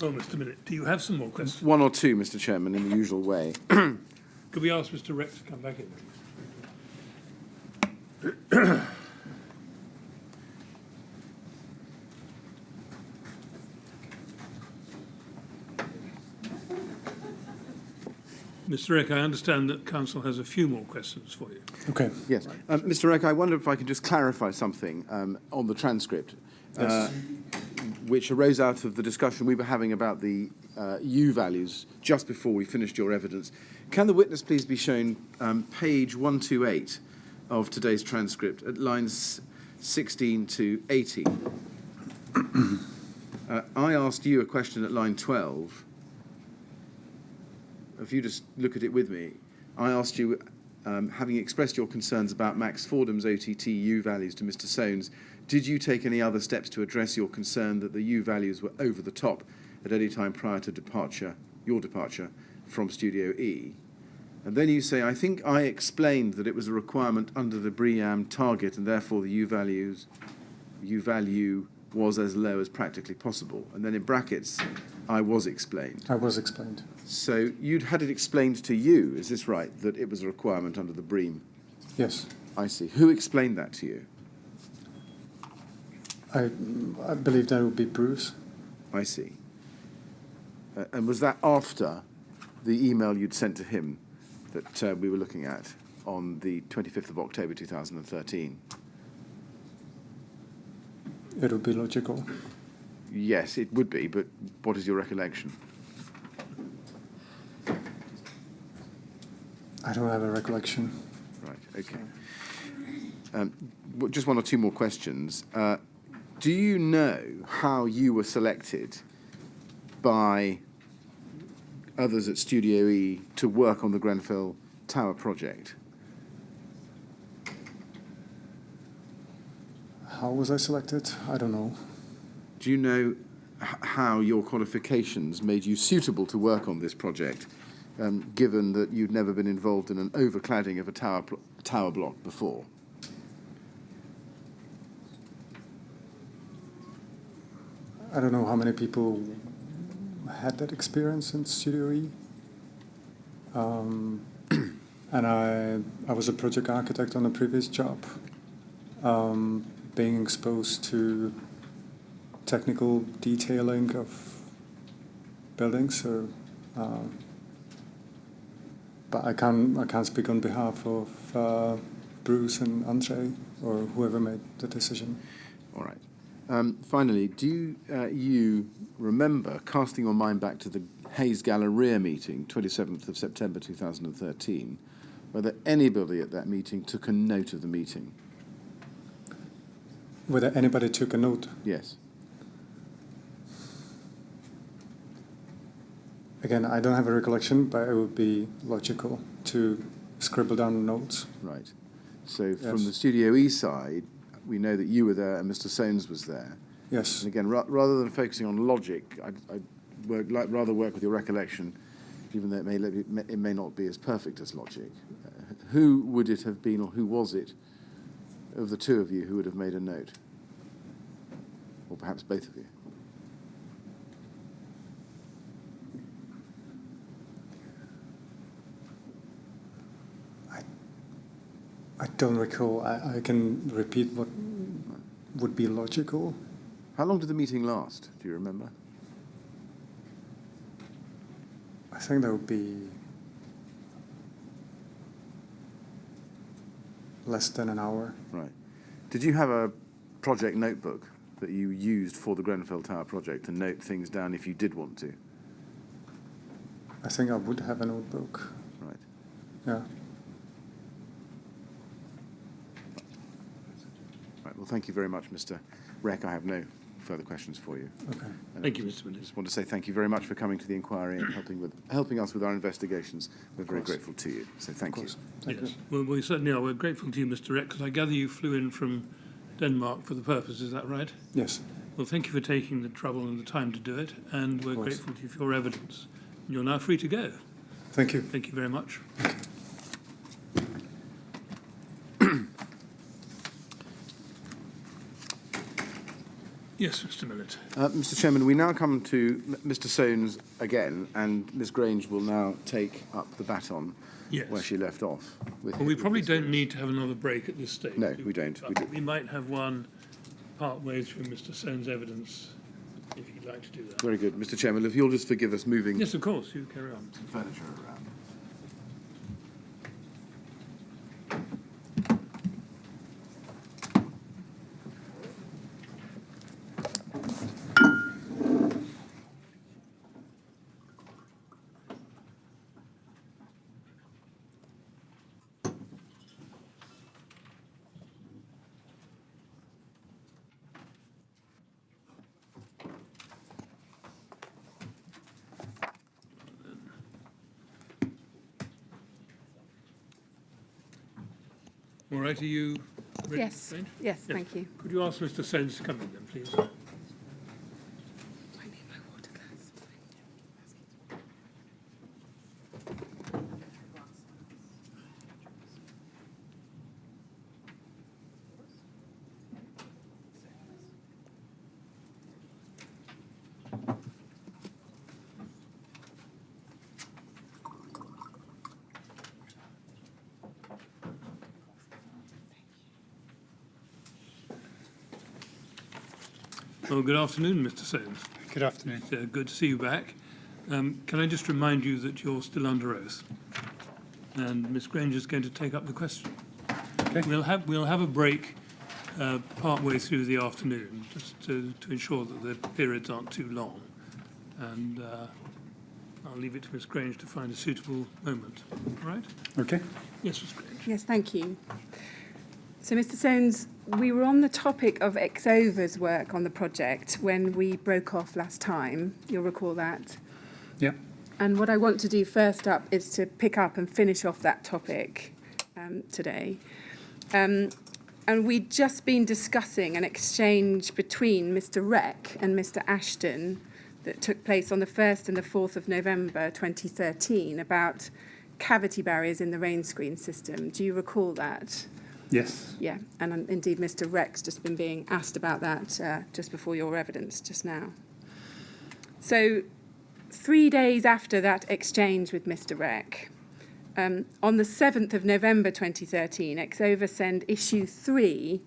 Well, Mr. Minnitt, do you have some more questions? One or two, Mr. Chairman, in the usual way. Could we ask Mr. Rek to come back in, please? Mr. Rek, I understand that Council has a few more questions for you. Okay. Yes. Mr. Rek, I wonder if I could just clarify something on the transcript, Yes. which arose out of the discussion we were having about the U values just before we finished your evidence. Can the witness please be shown page 128 of today's transcript at lines 16 to 18? I asked you a question at line 12. If you just look at it with me, I asked you, having expressed your concerns about Max Fordham's OTT U values to Mr. Sounes, did you take any other steps to address your concern that the U values were over the top at any time prior to your departure from Studio E? And then you say, I think I explained that it was a requirement under the BREEAM target and therefore the U value was as low as practically possible. And then in brackets, I was explained. I was explained. So you'd had it explained to you, is this right, that it was a requirement under the BREEAM? Yes. I see. Who explained that to you? I believe that would be Bruce. I see. And was that after the email you'd sent to him that we were looking at on the 25th of October 2013? It would be logical. Yes, it would be, but what is your recollection? I don't have a recollection. Right, okay. Just one or two more questions. Do you know how you were selected by others at Studio E to work on the Grenfell Tower project? How was I selected? I don't know. Do you know how your qualifications made you suitable to work on this project, given that you'd never been involved in an overcladding of a tower block before? I don't know how many people had that experience in Studio E. And I was a project architect on a previous job, being exposed to technical detailing of buildings. So, but I can't speak on behalf of Bruce and Andre or whoever made the decision. All right. Finally, do you remember casting your mind back to the Hayes Galleria meeting, 27th of September 2013, whether anybody at that meeting took a note of the meeting? Whether anybody took a note? Yes. Again, I don't have a recollection, but it would be logical to scribble down notes. Right. So Yes. from the Studio E side, we know that you were there and Mr. Sounes was there. Yes. And again, rather than focusing on logic, I'd rather work with your recollection, even though it may not be as perfect as logic. Who would it have been, or who was it, of the two of you who would have made a note? Or perhaps both of you? I don't recall. I can repeat what would be logical. How long did the meeting last? Do you remember? I think that would be less than an hour. Right. Did you have a project notebook that you used for the Grenfell Tower project to note things down if you did want to? I think I would have a notebook. Right. Yeah. Right. Well, thank you very much, Mr. Rek. I have no further questions for you. Okay. Thank you, Mr. I Minnitt. just want to say thank you very much for coming to the inquiry and helping us with our investigations. We're very course. grateful to you. So thank you. Of course. Thank Yes. you. Well, we certainly are. We're grateful to you, Mr. Rek, because I gather you flew in from Denmark for the purpose. Is that right? Yes. Well, thank you for taking the trouble and the time to do it, and we're course. grateful to you for your evidence. You're now free to go. Thank you. Thank you very much. Yes, Mr. Millett. Mr. Chairman, we now come to Mr. Sounes again, and Ms. Grange will now take up the baton Yes. where she left off. Well, we probably don't need to have another break at this stage. No, we don't. We might have one part way through Mr. Sounes' evidence, if you'd like to do that. Very good. Mr. Chairman, if you'll just forgive us moving Yes, of course, you carry on. some furniture around. All right, are you ready? Yes, Grange? yes, thank you. Could you ask Mr. Sounes to come in then, please? I need my water glass. Well, good afternoon, Mr. Sounes. Good afternoon. It's good to see you back. Can I just remind you that you're still under oath? And Miss Grange is going to take up the question. Okay. We'll have a break part way through the afternoon, just to ensure that the periods aren't too long. And I'll leave it to Miss Grange to find a suitable moment. All right? Okay. Yes, Miss Grange. Yes, thank you. So, Mr. Sounes, we were on the topic of Exover's work on the project when we broke off last time. You'll recall that. Yeah. And what I want to do first up is to pick up and finish off that topic today. And we'd just been discussing an exchange between Mr. Rek and Mr. Ashton that took place on the 1st and the 4th of November 2013 about cavity barriers in the rain screen system. Do you recall that? Yes. Yeah, and indeed Mr. Rek's just been being asked about that just before your evidence just now. So 3 days after that exchange with Mr. Rek, on the 7th of November 2013, Exover sent issue 3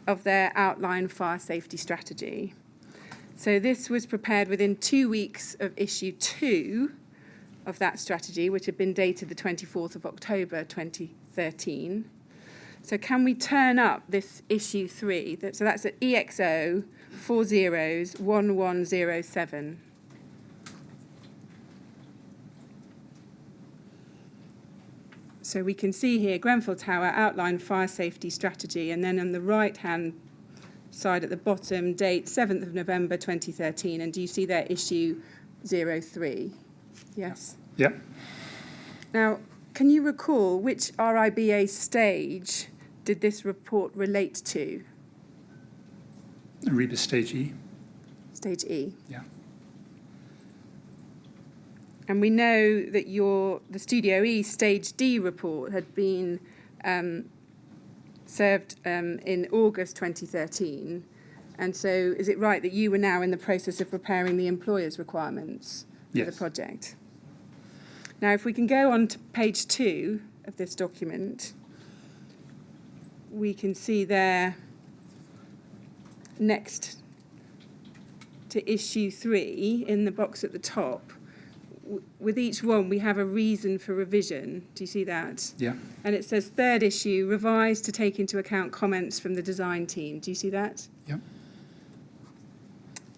of their outline fire safety strategy. So this was prepared within 2 weeks of issue 2 of that strategy, which had been dated the 24th of October 2013. So can we turn up this issue 3? So that's at EXO 401107. So we can see here Grenfell Tower outline fire safety strategy, and then on the right-hand side at the bottom, date 7th of November 2013. And do you see there issue 03? Yes? Yeah. Now, can you recall which RIBA stage did this report relate to? Rebus stage E. Stage E. Yeah. And we know that the Studio E Stage D report had been served in August 2013. And so is it right that you were now in the process of preparing the employer's requirements for Yes. the project? Now, if we can go on to page 2 of this document, we can see there next to issue 3 in the box at the top, with each one we have a reason for revision. Do you see that? Yeah. And it says third issue, revised to take into account comments from the design team. Do you see that? Yeah.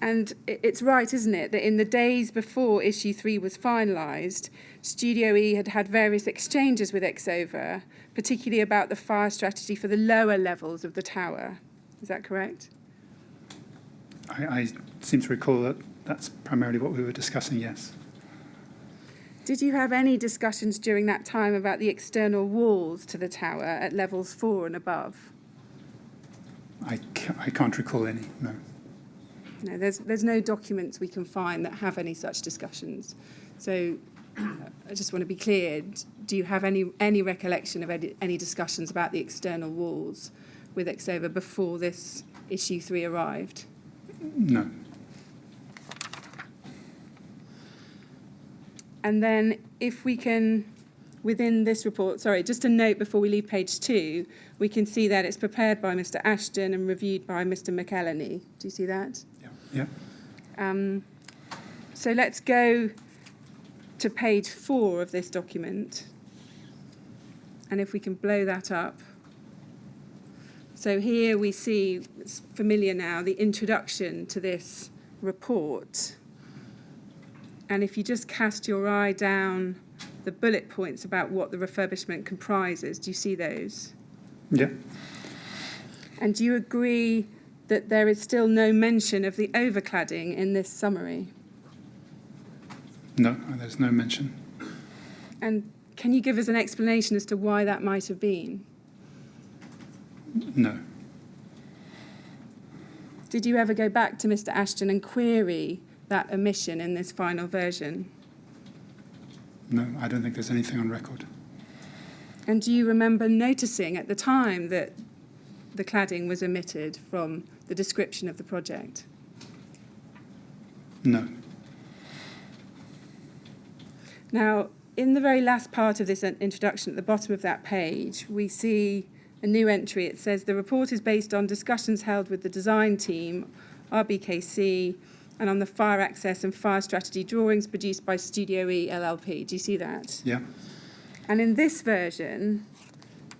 And it's right, isn't it, that in the days before issue 3 was finalised, Studio E had had various exchanges with Exover, particularly about the fire strategy for the lower levels of the tower. Is that correct? I seem to recall that that's primarily what we were discussing, yes. Did you have any discussions during that time about the external walls to the tower at levels 4 and above? I can't recall any, no. No, there's no documents we can find that have any such discussions. So I just want to be clear, do you have any recollection of any discussions about the external walls with Exover before this issue 3 arrived? No. And then if we can, within this report, sorry, just a note before we leave page 2, we can see that it's prepared by Mr. Ashton and reviewed by Mr. McElhenney. Do you see that? Yeah. So let's go to page 4 of this document. And if we can blow that up. So here we see, it's familiar now, the introduction to this report. And if you just cast your eye down the bullet points about what the refurbishment comprises, do you see those? Yeah. And do you agree that there is still no mention of the overcladding in this summary? No, there's no mention. And can you give us an explanation as to why that might have been? No. Did you ever go back to Mr. Ashton and query that omission in this final version? No, I don't think there's anything on record. And do you remember noticing at the time that the cladding was omitted from the description of the project? No. Now, in the very last part of this introduction, at the bottom of that page, we see a new entry. It says, the report is based on discussions held with the design team, RBKC, and on the fire access and fire strategy drawings produced by Studio E LLP. Do you see that? Yeah. And in this version,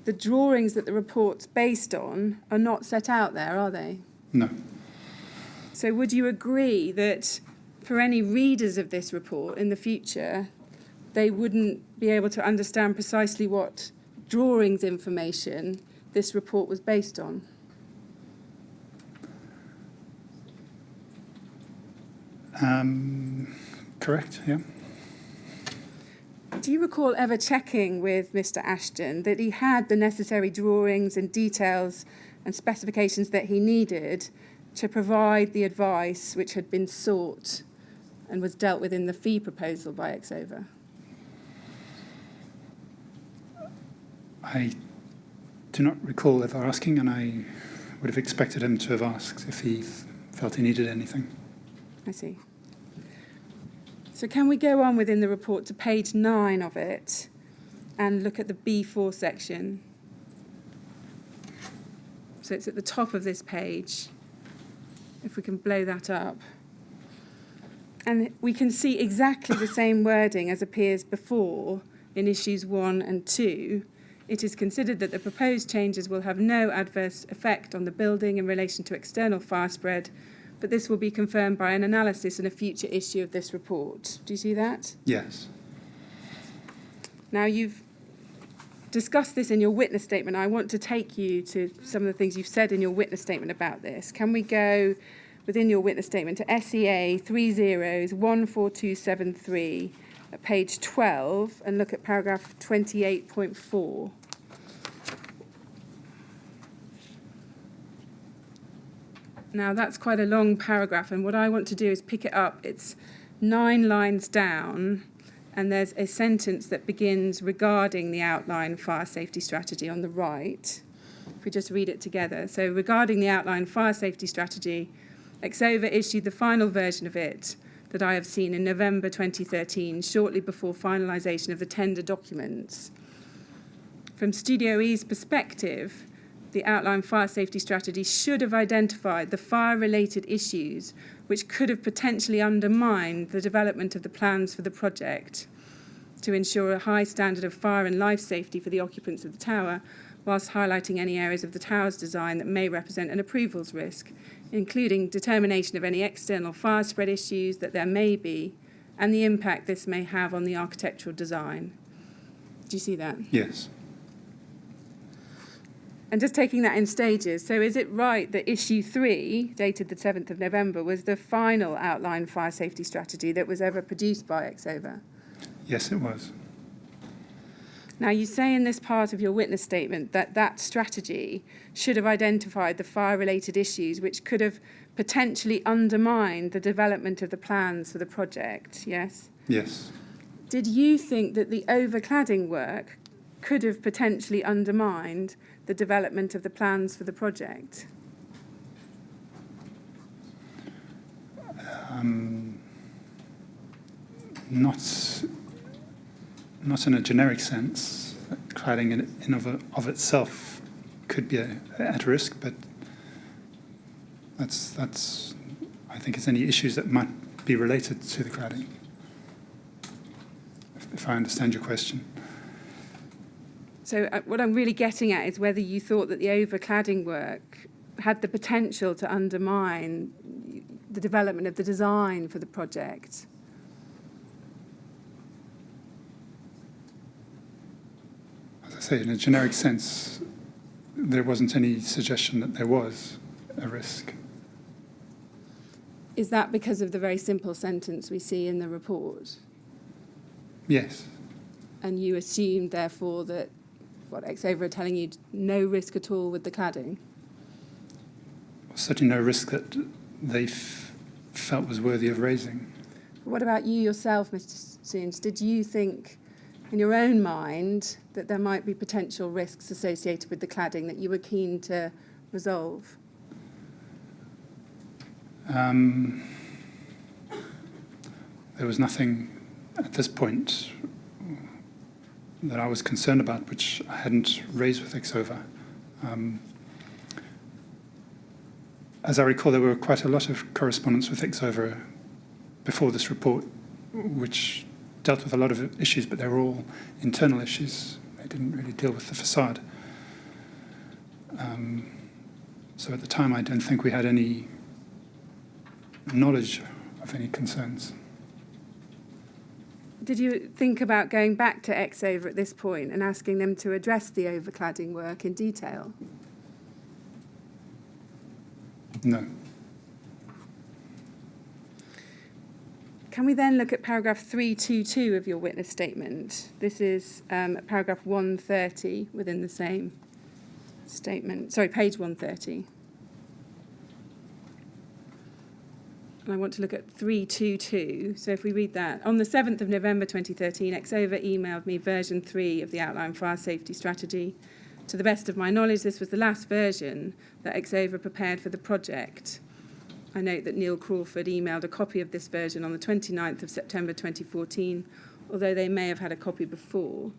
the drawings that the report's based on are not set out there, are they? No. So would you agree that for any readers of this report in the future, they wouldn't be able to understand precisely what drawings information this report was based on? Correct, yeah. Do you recall ever checking with Mr. Ashton that he had the necessary drawings and details and specifications that he needed to provide the advice which had been sought and was dealt with in the fee proposal by Exova? I do not recall ever asking, and I would have expected him to have asked if he felt he needed anything. I see. So can we go on within the report to page 9 of it and look at the B4 section? So it's at the top of this page, if we can blow that up. And we can see exactly the same wording as appears before in issues 1 and 2. It is considered that the proposed changes will have no adverse effect on the building in relation to external fire spread, but this will be confirmed by an analysis in a future issue of this report. Do you see that? Yes. Now, you've discussed this in your witness statement. I want to take you to some of the things you've said in your witness statement about this. Can we go within your witness statement to SEA 14273 at page 12 and look at paragraph 28.4? Now, that's quite a long paragraph, and what I want to do is pick it up. It's 9 lines down, and there's a sentence that begins regarding the outline fire safety strategy on the right. If we just read it together. So, regarding the outline fire safety strategy, Exova issued the final version of it that I have seen in November 2013, shortly before finalisation of the tender documents. From Studio E's perspective, the outline fire safety strategy should have identified the fire-related issues which could have potentially undermined the development of the plans for the project to ensure a high standard of fire and life safety for the occupants of the tower, whilst highlighting any areas of the tower's design that may represent an approvals risk, including determination of any external fire spread issues that there may be and the impact this may have on the architectural design. Do you see that? Yes. And just taking that in stages, so is it right that issue 3, dated the 7th of November, was the final outline fire safety strategy that was ever produced by Exova? Yes, it was. Now, you say in this part of your witness statement that that strategy should have identified the fire-related issues which could have potentially undermined the development of the plans for the project, yes? Yes. Did you think that the overcladding work could have potentially undermined the development of the plans for the project? Not in a generic sense. Cladding in of itself could be at risk, but that's I think it's any issues that might be related to the cladding, if I understand your question. So what I'm really getting at is whether you thought that the overcladding work had the potential to undermine the development of the design for the project. As I say, in a generic sense, there wasn't any suggestion that there was a risk. Is that because of the very simple sentence we see in the report? Yes. And you assumed, therefore, that what Exover are telling you, no risk at all with the cladding? Certainly no risk that they felt was worthy of raising. What about you yourself, Mr. Sounes? Did you think in your own mind that there might be potential risks associated with the cladding that you were keen to resolve? There was nothing at this point that I was concerned about which I hadn't raised with Exover. As I recall, there were quite a lot of correspondence with Exover before this report, which dealt with a lot of issues, but they were all internal issues. They didn't really deal with the facade. So at the time, I don't think we had any knowledge of any concerns. Did you think about going back to Exover at this point and asking them to address the overcladding work in detail? No. Can we then look at paragraph 322 of your witness statement? This is paragraph 130 within the same statement. Sorry, page 130. And I want to look at 322. So if we read that. On the 7th of November 2013, Exover emailed me version 3 of the outline fire safety strategy. To the best of my knowledge, this was the last version that Exover prepared for the project. I note that Neil Crawford emailed a copy of this version on the 29th of September 2014, although they may have had a copy before.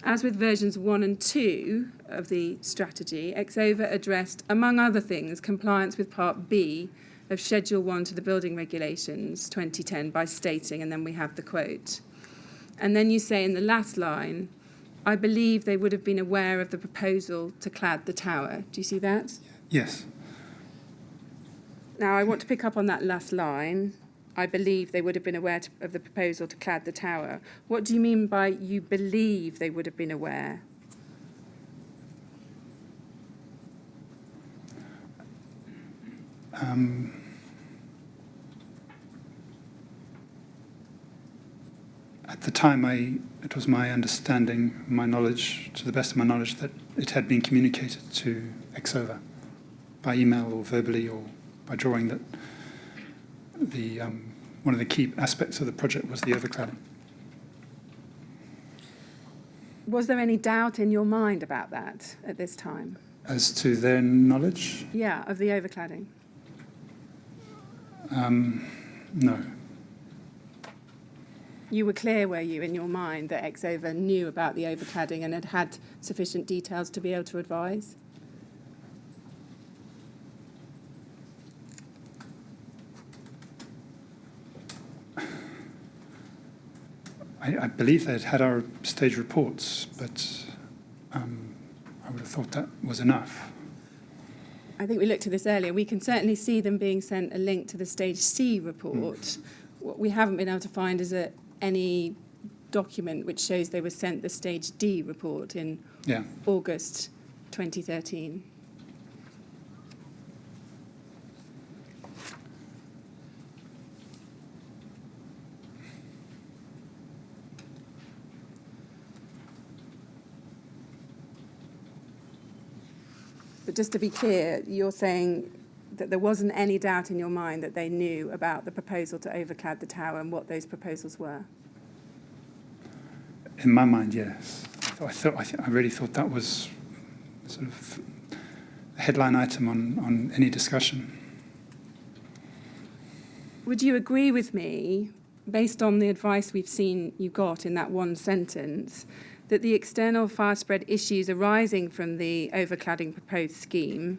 As with versions 1 and 2 of the strategy, Exover addressed, among other things, compliance with Part B of Schedule 1 to the Building Regulations 2010 by stating, and then we have the quote. And then you say in the last line, I believe they would have been aware of the proposal to clad the tower. Do you see that? Yes. Now, I want to pick up on that last line. I believe they would have been aware of the proposal to clad the tower. What do you mean by you believe they would have been aware? At the time, it was my understanding, my knowledge, to the best of my knowledge, that it had been communicated to Exover by email or verbally or by drawing that the one of the key aspects of the project was the overcladding. Was there any doubt in your mind about that at this time? As to their knowledge? Yeah, of the overcladding. No. You were clear, were you, in your mind that Exover knew about the overcladding and had had sufficient details to be able to advise? I believe they'd had our stage reports, but I would have thought that was enough. I think we looked at this earlier. We can certainly see them being sent a link to the Stage C report. What we haven't been able to find is any document which shows they were sent the Stage D report in August 2013. But just to be clear, you're saying that there wasn't any doubt in your mind that they knew about the proposal to overclad the tower and what those proposals were? In my mind, yes. I really thought that was sort of a headline item on any discussion. would you agree with me, based on the advice we've seen you got in that one sentence, that the external fire spread issues arising from the overcladding proposed scheme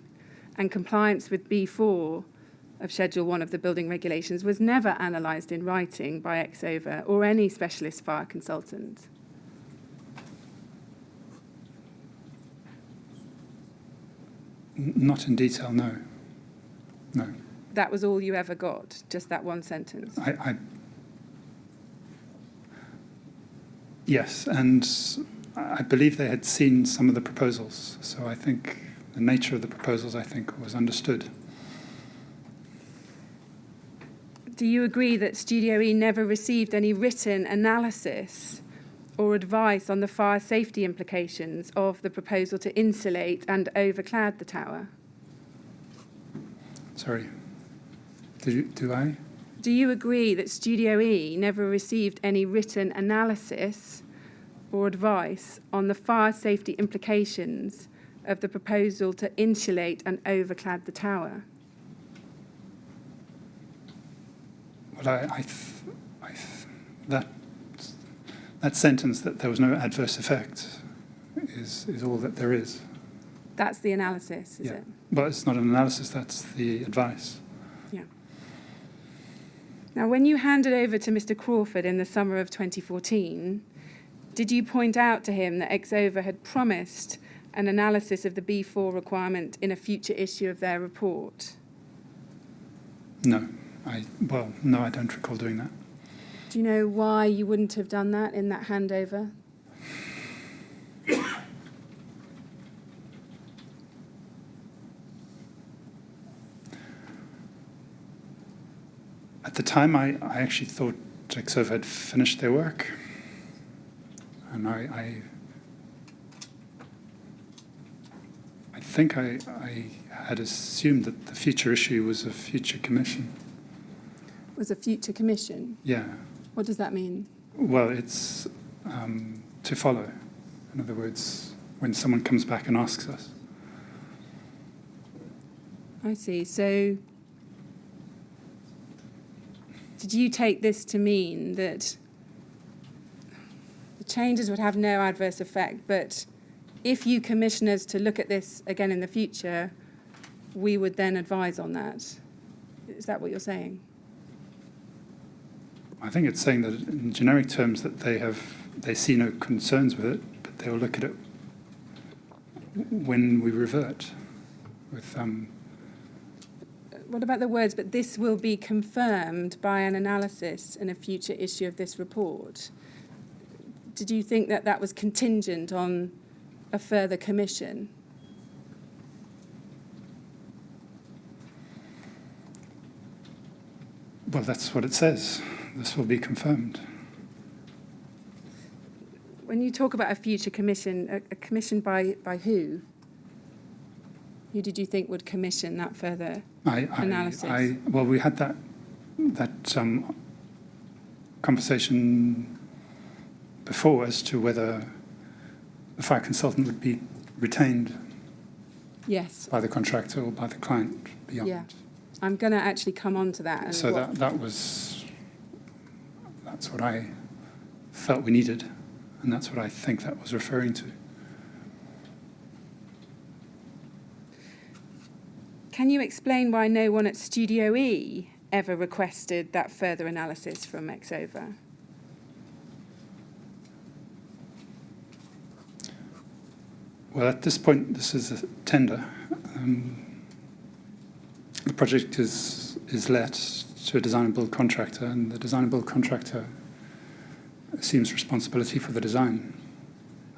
and compliance with B4 of Schedule 1 of the building regulations was never analysed in writing by Exover or any specialist fire consultant? Not in detail, no. No. That was all you ever got, just that one sentence? Yes, and I believe they had seen some of the proposals, so I think the nature of the proposals, I think, was understood. Do you agree that Studio E never received any written analysis or advice on the fire safety implications of the proposal to insulate and overclad the tower? Sorry, do I? Do you agree that Studio E never received any written analysis or advice on the fire safety implications of the proposal to insulate and overclad the tower? Well, that sentence that there was no adverse effect is all that there is. That's the analysis, is Yeah. it? Well, it's not an analysis, that's the advice. Yeah. Now, when you handed over to Mr. Crawford in the summer of 2014, did you point out to him that Exover had promised an analysis of the B4 requirement in a future issue of their report? No, no, I don't recall doing that. Do you know why you wouldn't have done that in that handover? At the time, I actually thought Exover had finished their work. And I think I had assumed that the future issue was a future commission. Was a future commission? Yeah. What does that mean? Well, it's to follow. In other words, when someone comes back and asks us. I see. So did you take this to mean that the changes would have no adverse effect, but if you commission us to look at this again in the future, we would then advise on that? Is that what you're saying? I think it's saying that in generic terms that they see no concerns with it, but they will look at it when we revert with. What about the words, but this will be confirmed by an analysis in a future issue of this report? Did you think that that was contingent on a further commission? Well, that's what it says. This will be confirmed. When you talk about a future commission, a commission by who? Who did you think would commission that further analysis? Well, we had that conversation before as to whether the fire consultant would be retained Yes. by the contractor or by the client beyond. Yeah. I'm going to actually come on to that. And So that's what I felt we needed, and that's what I think that was referring to. Can you explain why no one at Studio E ever requested that further analysis from Exover? Well, at this point, this is a tender. The project is let to a design and build contractor, and the design and build contractor assumes responsibility for the design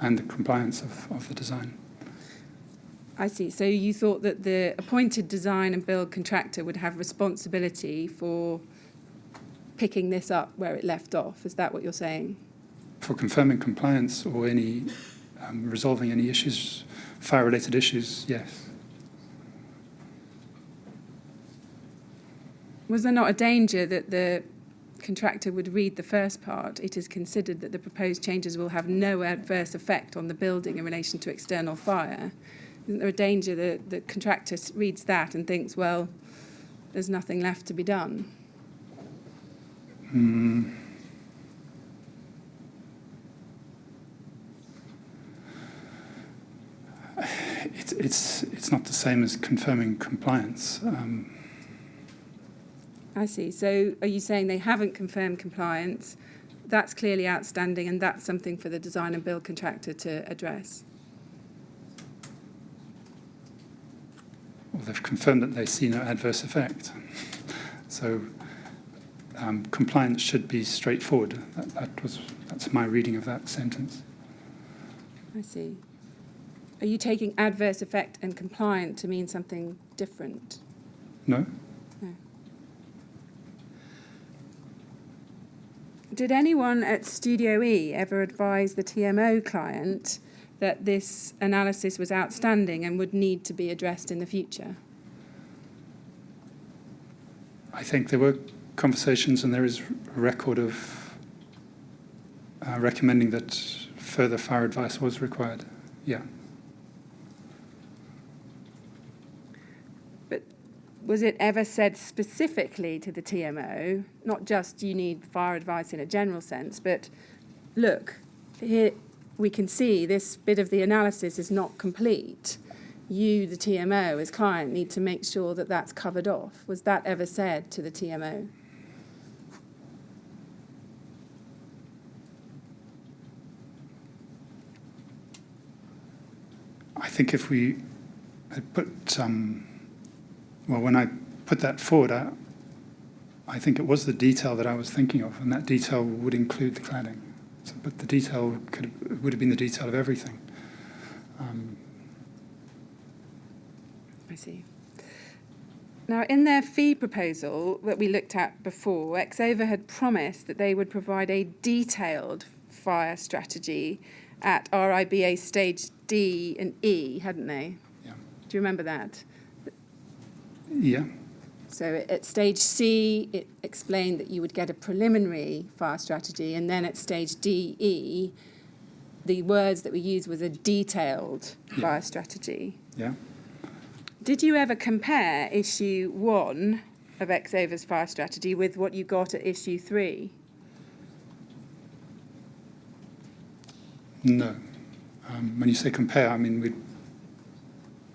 and the compliance of the design. I see. So you thought that the appointed design and build contractor would have responsibility for picking this up where it left off. Is that what you're saying? For confirming compliance or any resolving any issues, fire-related issues, yes. Was there not a danger that the contractor would read the first part? It is considered that the proposed changes will have no adverse effect on the building in relation to external fire. Isn't there a danger that the contractor reads that and thinks, well, there's nothing left to be done? It's not the same as confirming compliance. I see. So are you saying they haven't confirmed compliance? That's clearly outstanding, and that's something for the design and build contractor to address? Well, they've confirmed that they see no adverse effect. So compliance should be straightforward. That's my reading of that sentence. I see. Are you taking adverse effect and compliant to mean something different? No? No. Did anyone at Studio E ever advise the TMO client that this analysis was outstanding and would need to be addressed in the future? I think there were conversations, and there is a record of recommending that further fire advice was required. Yeah. But was it ever said specifically to the TMO, not just you need fire advice in a general sense, but look, here we can see this bit of the analysis is not complete. You, the TMO, as client, need to make sure that that's covered off. Was that ever said to the TMO? I think if we had put when I put that forward, I think it was the detail that I was thinking of, and that detail would include the cladding. So, but the detail would have been the detail of everything. I see. Now, in their fee proposal that we looked at before, Exova had promised that they would provide a detailed fire strategy at RIBA stage D and E, hadn't they? Yeah. Do you remember that? Yeah. So at stage C, it explained that you would get a preliminary fire strategy, and then at stage DE, the words that we used was a detailed fire strategy. Yeah. Did you ever compare issue 1 of Exova's fire strategy with what you got at issue 3? No. When you say compare, I mean, we'd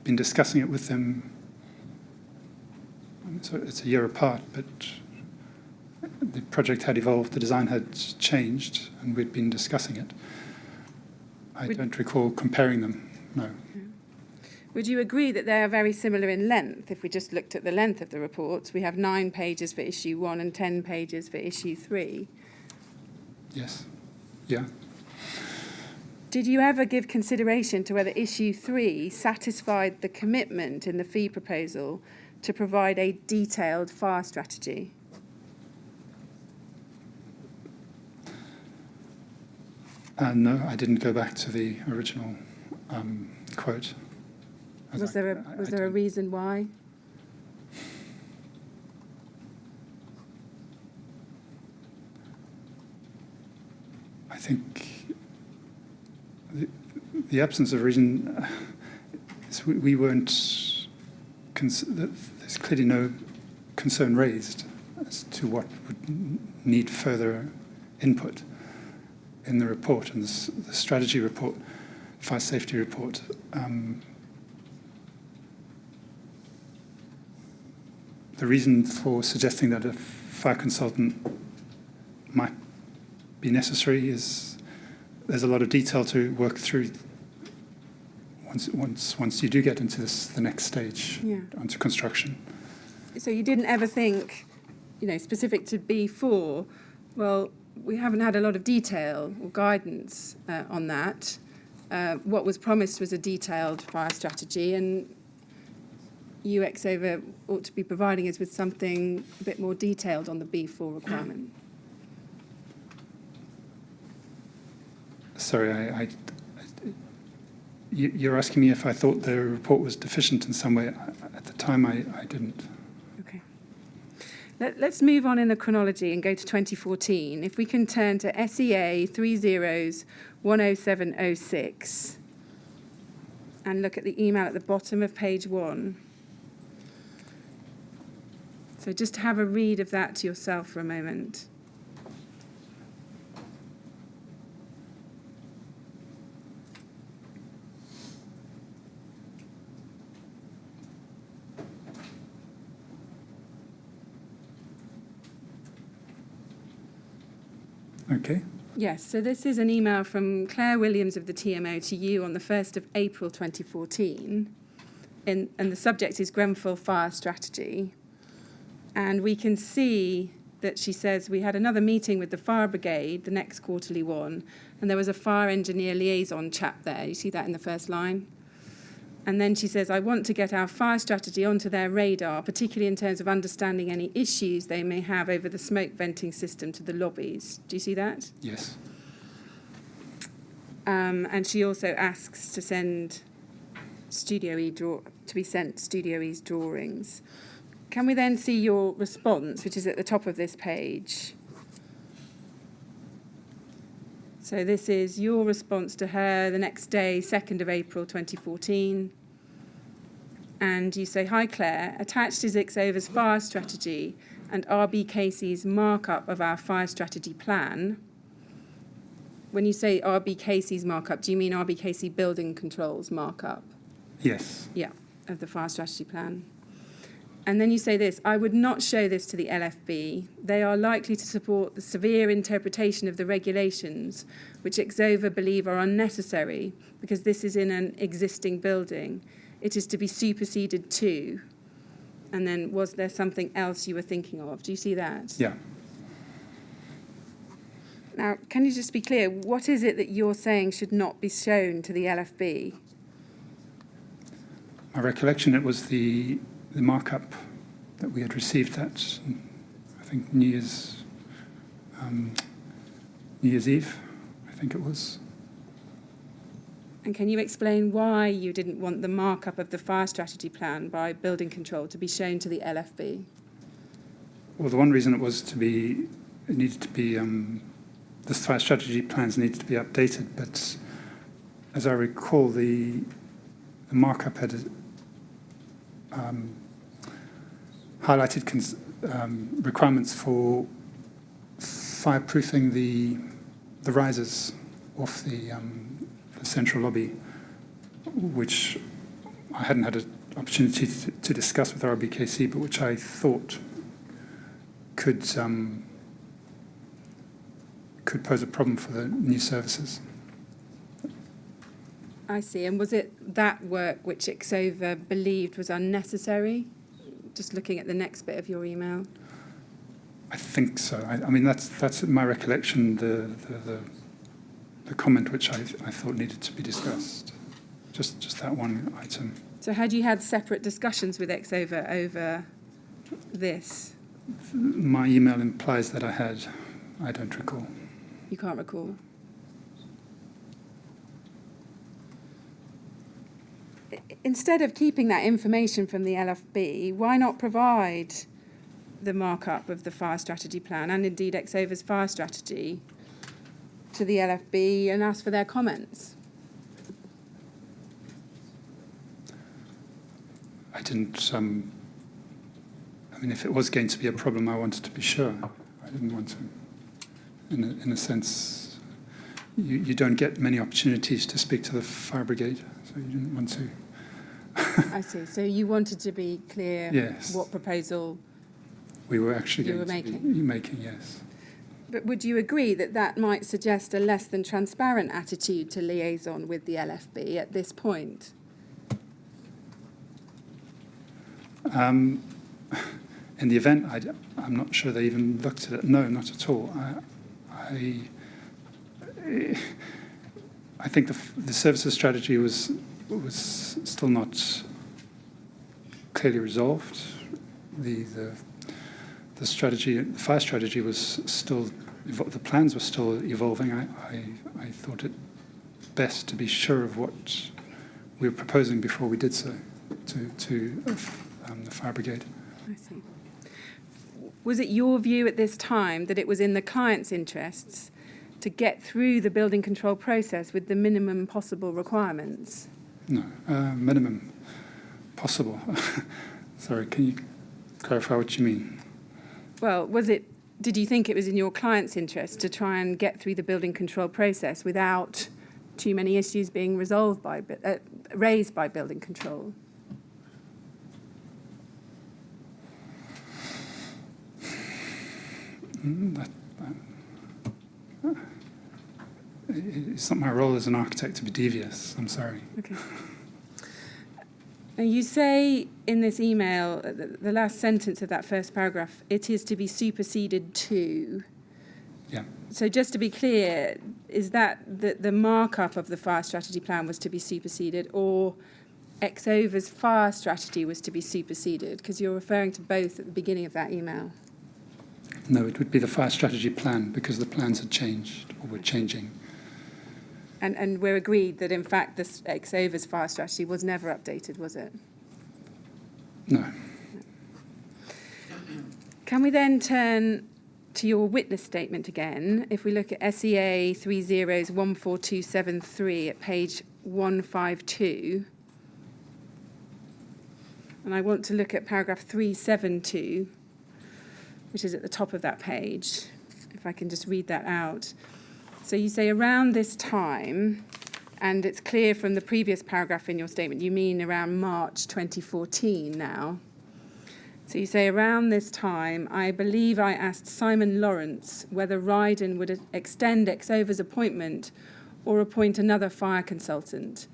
been discussing it with them. So it's a year apart, but the project had evolved, the design had changed, and we'd been discussing it. I don't recall comparing them, no. Would you agree that they are very similar in length? If we just looked at the length of the reports, we have 9 pages for issue 1 and 10 pages for issue 3. Yes. Yeah. Did you ever give consideration to whether issue 3 satisfied the commitment in the fee proposal to provide a detailed fire strategy? No, I didn't go back to the original quote. Was there a reason why? I think the absence of reason is we weren't. There's clearly no concern raised as to what would need further input in the report, and the strategy report, fire safety report. The reason for suggesting that a fire consultant might be necessary is there's a lot of detail to work through once you do get into the next stage, onto construction. So you didn't ever think, specific to B4, well, we haven't had a lot of detail or guidance on that. What was promised was a detailed fire strategy, and Exova ought to be providing us with something a bit more detailed on the B4 requirement. Sorry, you're asking me if I thought the report was deficient in some way. At the time, I didn't. Okay. Let's move on in the chronology and go to 2014. If we can turn to SEA 30/10706 and look at the email at the bottom of page 1. So just have a read of that to yourself for a moment. Okay. Yes, so this is an email from Claire Williams of the TMO to you on the 1st of April 2014. And the subject is Grenfell Fire Strategy. And we can see that she says, we had another meeting with the fire brigade, the next quarterly one, and there was a fire engineer liaison chap there. You see that in the first line? And then she says, I want to get our fire strategy onto their radar, particularly in terms of understanding any issues they may have over the smoke venting system to the lobbies. Do you see that? Yes. And she also asks to send Studio E's drawings. Can we then see your response, which is at the top of this page? So this is your response to her the next day, 2nd of April 2014. And you say, hi Claire, attached is Xova's fire strategy and RB Casey's markup of our fire strategy plan. When you say RB Casey's markup, do you mean RB Casey Building Controls markup? Yes. Yeah, of the fire strategy plan. And then you say this, I would not show this to the LFB. They are likely to support the severe interpretation of the regulations, which Xova believe are unnecessary, because this is in an existing building. It is to be superseded too. And then was there something else you were thinking of? Do you see that? Yeah. Now, can you just be clear, what is it that you're saying should not be shown to the LFB? My recollection, it was the markup that we had received at, I think, New Year's Eve, I think it was. And can you explain why you didn't want the markup of the fire strategy plan by building control to be shown to the LFB? Well, the one reason it needed to be, the fire strategy plans needed to be updated, but as I recall, the markup had highlighted requirements for fireproofing the risers off the central lobby, which I hadn't had an opportunity to discuss with RBKC, but which I thought could pose a problem for the new services. I see. And was it that work which Xova believed was unnecessary? Just looking at the next bit of your email. I think so. I mean, that's my recollection. The comment which I thought needed to be discussed. Just that one item. So had you had separate discussions with Xova over this? My email implies that I had. I don't recall. You can't recall? Instead of keeping that information from the LFB, why not provide the markup of the fire strategy plan and indeed Xova's fire strategy to the LFB and ask for their comments? I didn't. I mean, if it was going to be a problem, I wanted to be sure. I didn't want to. In a sense, you don't get many opportunities to speak to the fire brigade, so you didn't want to. I see. So you wanted to be clear Yes. what proposal We were actually you were going to making. be making, yes. But would you agree that that might suggest a less than transparent attitude to liaison with the LFB at this point? In the event, I'm not sure they even looked at it. No, not at all. I think the services strategy was still not clearly resolved. The strategy, the fire strategy was still, the plans were still evolving. I thought it best to be sure of what we were proposing before we did so to the fire brigade. I see. Was it your view at this time that it was in the client's interests to get through the building control process with the minimum possible requirements? No, minimum possible. Sorry, can you clarify what you mean? Well, did you think it was in your client's interest to try and get through the building control process without too many issues being raised by building control? it's not my role as an architect to be devious. I'm sorry. Okay. Now you say in this email, the last sentence of that first paragraph, it is to be superseded to. Yeah. So just to be clear, is that the markup of the fire strategy plan was to be superseded, or Exover's fire strategy was to be superseded? Because you're referring to both at the beginning of that email. No, it would be the fire strategy plan, because the plans had changed or were changing. And we're agreed that, in fact, this Exover's fire strategy was never updated, was it? No. Can we then turn to your witness statement again? If we look at SEA 30-14273 at page 152, and I want to look at paragraph 372, which is at the top of that page, if I can just read that out. So you say around this time, and it's clear from the previous paragraph in your statement, you mean around March 2014 now. So you say around this time, I believe I asked Simon Lawrence whether Ryden would extend Exover's appointment or appoint another fire consultant.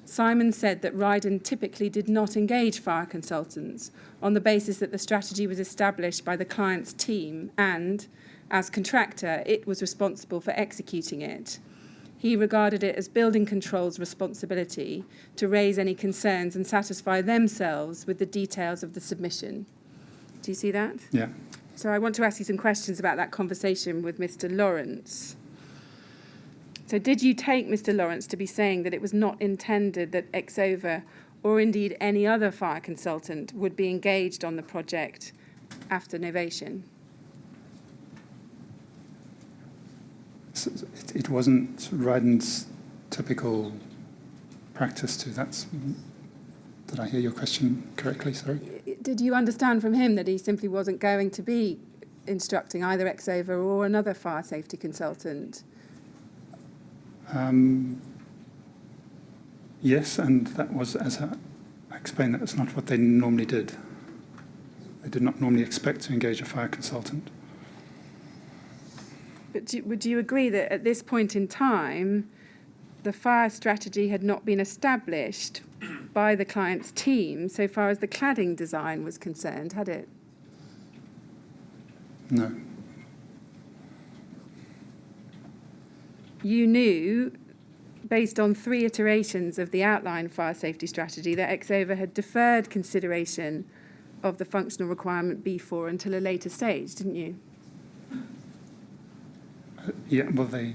Simon said that Ryden typically did not engage fire consultants on the basis that the strategy was established by the client's team and, as contractor, it was responsible for executing it. He regarded it as building control's responsibility to raise any concerns and satisfy themselves with the details of the submission. Do you see that? Yeah. So I want to ask you some questions about that conversation with Mr. Lawrence. So did you take Mr. Lawrence to be saying that it was not intended that Exover, or indeed any other fire consultant, would be engaged on the project after novation? So it wasn't Ryden's typical practice to. Did I hear your question correctly? Sorry. Did you understand from him that he simply wasn't going to be instructing either Exover or another fire safety consultant? Yes, and that was, as I explained, that's not what they normally did. They did not normally expect to engage a fire consultant. But would you agree that at this point in time, the fire strategy had not been established by the client's team so far as the cladding design was concerned, had it? No. You knew, based on 3 iterations of the outline fire safety strategy, that Exover had deferred consideration of the functional requirement B4 until a later stage, didn't you? Yeah, well, they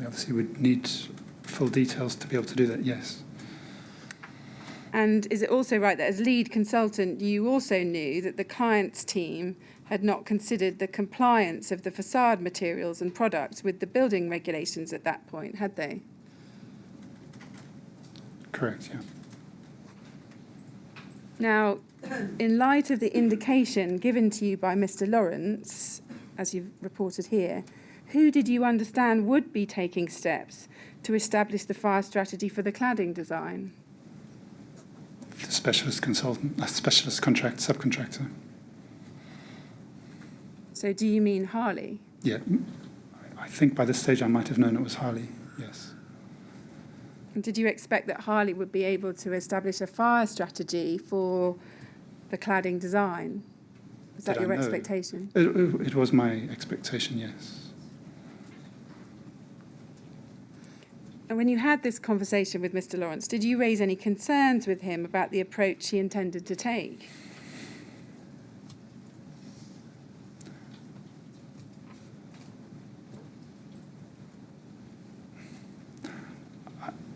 obviously would need full details to be able to do that, yes. And is it also right that as lead consultant, you also knew that the client's team had not considered the compliance of the facade materials and products with the building regulations at that point, had they? Correct, yeah. Now, in light of the indication given to you by Mr. Lawrence, as you've reported here, who did you understand would be taking steps to establish the fire strategy for the cladding design? The specialist consultant, specialist subcontractor. So do you mean Harley? Yeah, I think by this stage I might have known it was Harley, yes. And did you expect that Harley would be able to establish a fire strategy for the cladding design? Was that your expectation? It was my expectation, yes. And when you had this conversation with Mr. Lawrence, did you raise any concerns with him about the approach he intended to take?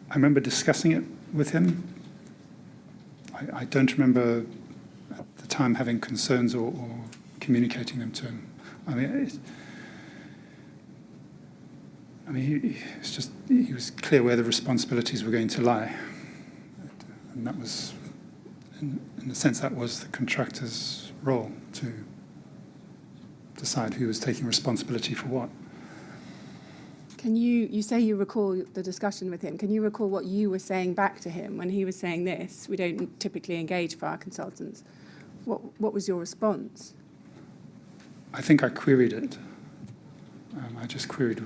I remember discussing it with him. I don't remember at the time having concerns or communicating them to him. He was clear where the responsibilities were going to lie. And that was, in a sense, that was the contractor's role to decide who was taking responsibility for what. You say you recall the discussion with him. Can you recall what you were saying back to him when he was saying this? We don't typically engage fire consultants. What was your response? I think I queried it. I just queried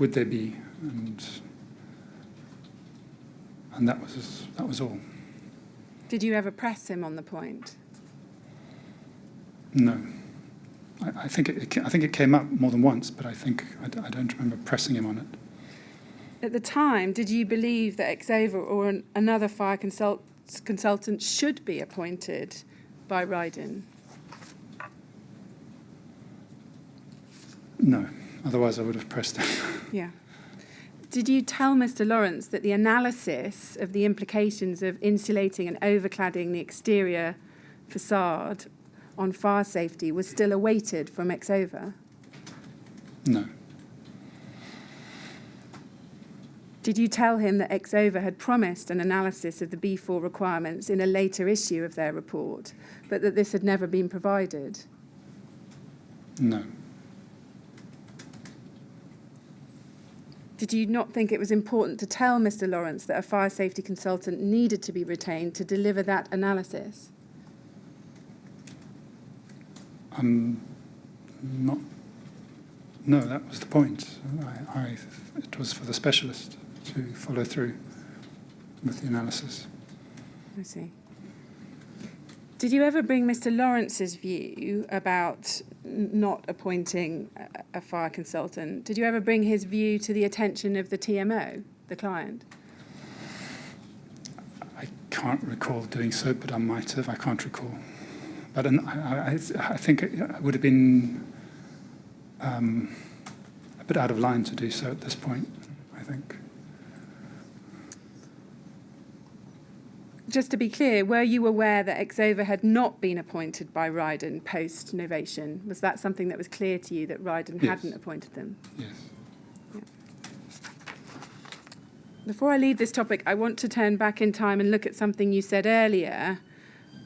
would there be? And that was all. Did you ever press him on the point? No. I think it came up more than once, but I don't remember pressing him on it. At the time, did you believe that Exover or another fire consultant should be appointed by Ryden? No, otherwise I would have pressed him. Yeah. Did you tell Mr. Lawrence that the analysis of the implications of insulating and overcladding the exterior facade on fire safety was still awaited from Exover? No. Did you tell him that Exover had promised an analysis of the B4 requirements in a later issue of their report, but that this had never been provided? No. Did you not think it was important to tell Mr. Lawrence that a fire safety consultant needed to be retained to deliver that analysis? Not. No, that was the point. It was for the specialist to follow through with the analysis. I see. Did you ever bring Mr. Lawrence's view about not appointing a fire consultant? Did you ever bring his view to the attention of the TMO, the client? I can't recall doing so, but I might have. I can't recall. But I think it would have been a bit out of line to do so at this point, I think. Just to be clear, were you aware that Exover had not been appointed by Ryden post-novation? Was that something that was clear to you, that Ryden hadn't appointed them? Yes. Yeah. Before I leave this topic, I want to turn back in time and look at something you said earlier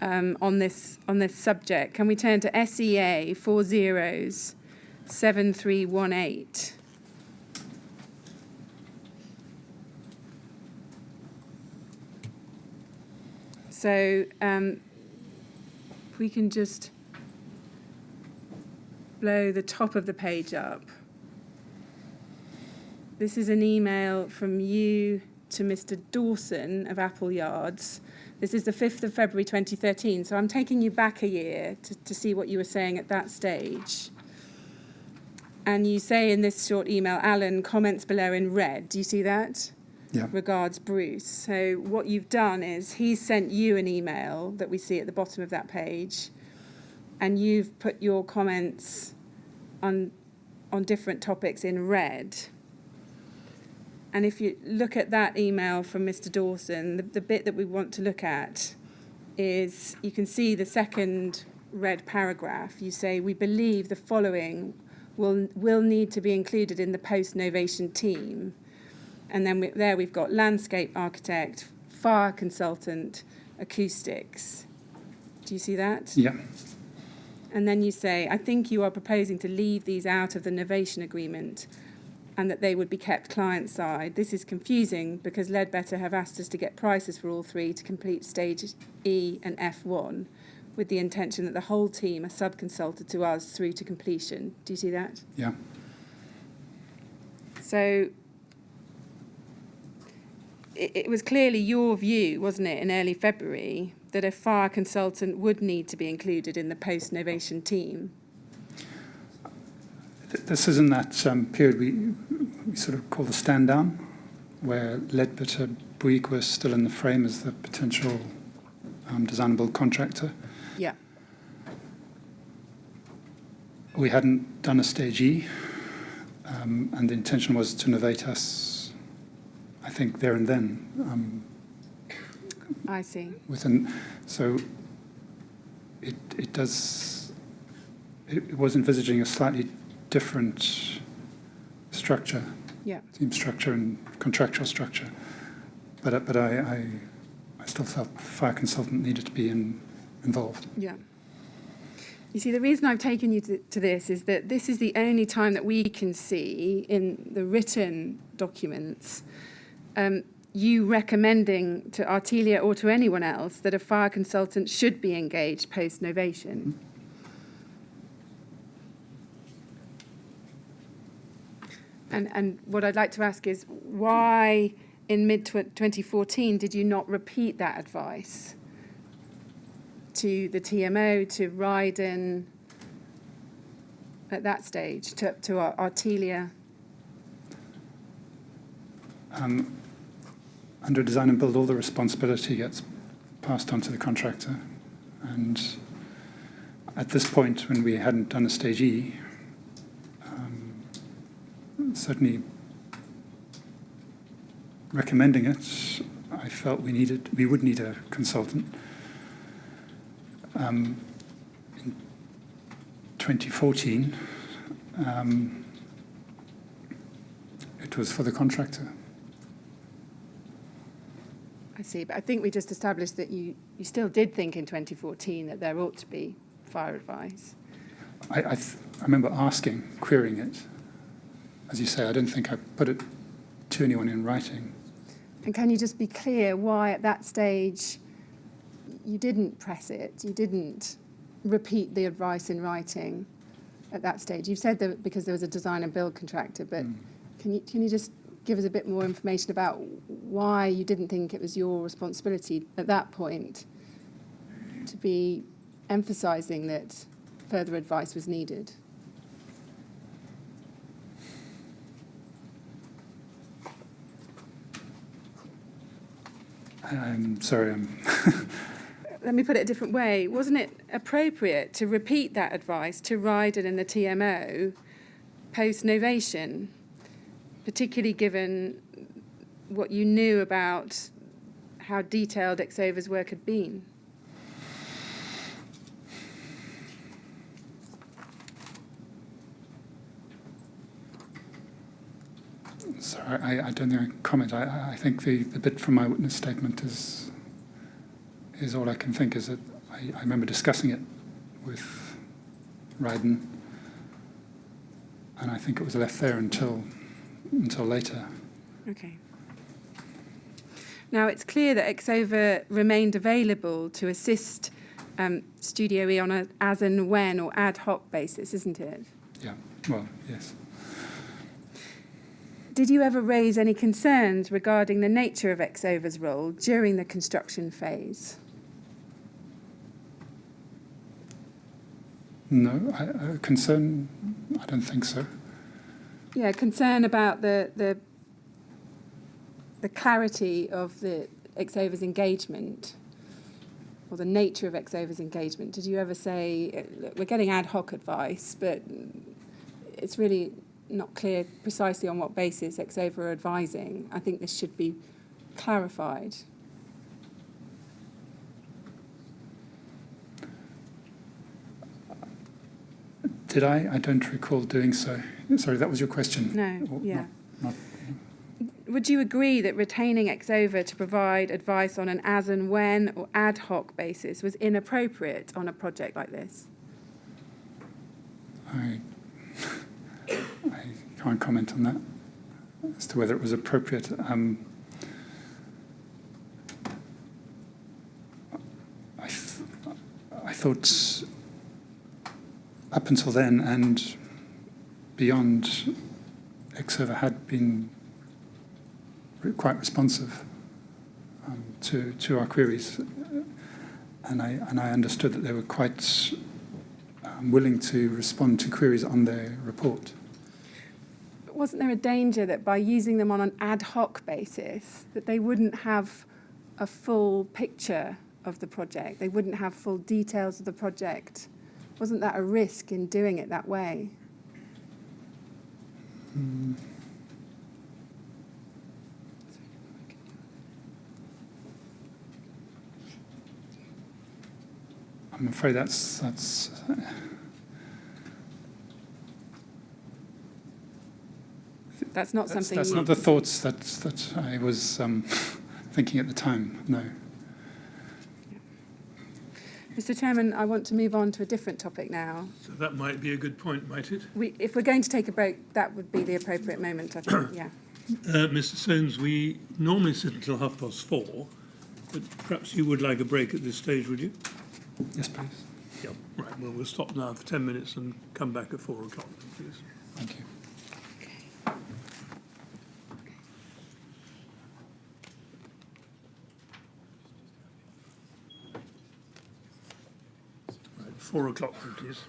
on this subject. Can we turn to SEA 407318? So if we can just blow the top of the page up. This is an email from you to Mr. Dawson of Apple Yards. This is the 5th of February 2013, so I'm taking you back a year to see what you were saying at that stage. And you say in this short email, Alan, comments below in red. Do you see that? Yeah. Regards, Bruce. So what you've done is he's sent you an email that we see at the bottom of that page, and you've put your comments on different topics in red. And if you look at that email from Mr. Dawson, the bit that we want to look at is, you can see the second red paragraph. You say, we believe the following will need to be included in the post-novation team. And then there we've got landscape architect, fire consultant, acoustics. Do you see that? Yeah. And then you say, I think you are proposing to leave these out of the novation agreement and that they would be kept client side. This is confusing because Ledbetter have asked us to get prices for all three to complete stage E and F1 with the intention that the whole team are sub-consulted to us through to completion. Do you see that? Yeah. So it was clearly your view, wasn't it, in early February, that a fire consultant would need to be included in the post-novation team? This is in that period we sort of call the stand down, where Ledbetter Bouygues was still in the frame as the potential design and build contractor. Yeah. We hadn't done a stage E, and the intention was to novate us, I think, there and then. I see. So it was envisaging a slightly different structure, Yeah. team structure and contractual structure. But I still felt the fire consultant needed to be involved. Yeah. You see, the reason I've taken you to this is that this is the only time that we can see in the written documents you recommending to Artelia or to anyone else that a fire consultant should be engaged And what I'd like to ask is, why in mid-2014 did you not repeat that advice to the TMO, to Ryden at that stage, to Artelia? Under design and build, all the responsibility gets passed on to the contractor. And at this point, when we hadn't done a stage E, certainly recommending it, I felt we would need a consultant. In 2014, it was for the contractor. I see, but I think we just established that you still did think in 2014 that there ought to be fire advice. I remember querying it. As you say, I don't think I put it to anyone in writing. And can you just be clear why at that stage you didn't press it, you didn't repeat the advice in writing at that stage? You've said that because there was a design and build contractor, but can you just give us a bit more information about why you didn't think it was your responsibility at that point to be emphasising that further advice was needed? I'm sorry. Let me put it a different way. Wasn't it appropriate to repeat that advice to Ryden and the TMO post-novation, particularly given what you knew about how detailed Exover's work had been? Sorry, I don't think I can comment. I think the bit from my witness statement is all I can think, is that I remember discussing it with Ryden, and I think it was left there until later. Okay. Now, it's clear that Exover remained available to assist Studio E on an as and when or ad hoc basis, isn't it? Yeah, well, yes. Did you ever raise any concerns regarding the nature of Exover's role during the construction phase? No, concern, I don't think so. Yeah, concern about the clarity of the Exover's engagement, or the nature of Exover's engagement. Did you ever say, look, we're getting ad hoc advice, but it's really not clear precisely on what basis Exover are advising? I think this should be clarified. Did I? I don't recall doing so. Sorry, that was your question? No, Or yeah. Not. Would you agree that retaining Exover to provide advice on an as and when or ad hoc basis was inappropriate on a project like this? I can't comment on that as to whether it was appropriate. I thought up until then and beyond, Exover had been quite responsive to our queries, and I understood that they were quite willing to respond to queries on their report. But wasn't there a danger that by using them on an ad hoc basis, that they wouldn't have a full picture of the project? They wouldn't have full details of the project? Wasn't that a risk in doing it that way? I'm afraid that's not something. That's not the thoughts that I was thinking at the time. No. Mr. Chairman, I want to move on to a different topic now. So that might be a good point, might it? If we're going to take a break, that would be the appropriate moment, I think. Yeah. Mr. Sounes, we normally sit until 4:30, but perhaps you would like a break at this stage, would you? Yes, please. Yeah. Right. Well, we'll stop now for 10 minutes and come back at 4 o'clock, please. Thank you. 4 o'clock, please.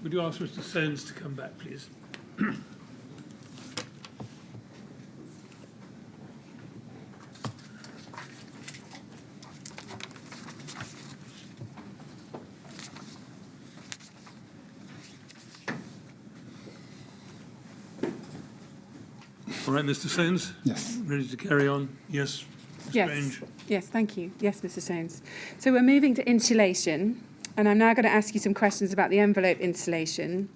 Would you ask Mr. Sounes to come back, please? All right, Mr. Sounes? Yes. Ready to carry on? Yes. Ms. Yes. Grange? Yes, thank you. Yes, Mr. Sounes. So we're moving to insulation, and I'm now going to ask you some questions about the envelope insulation.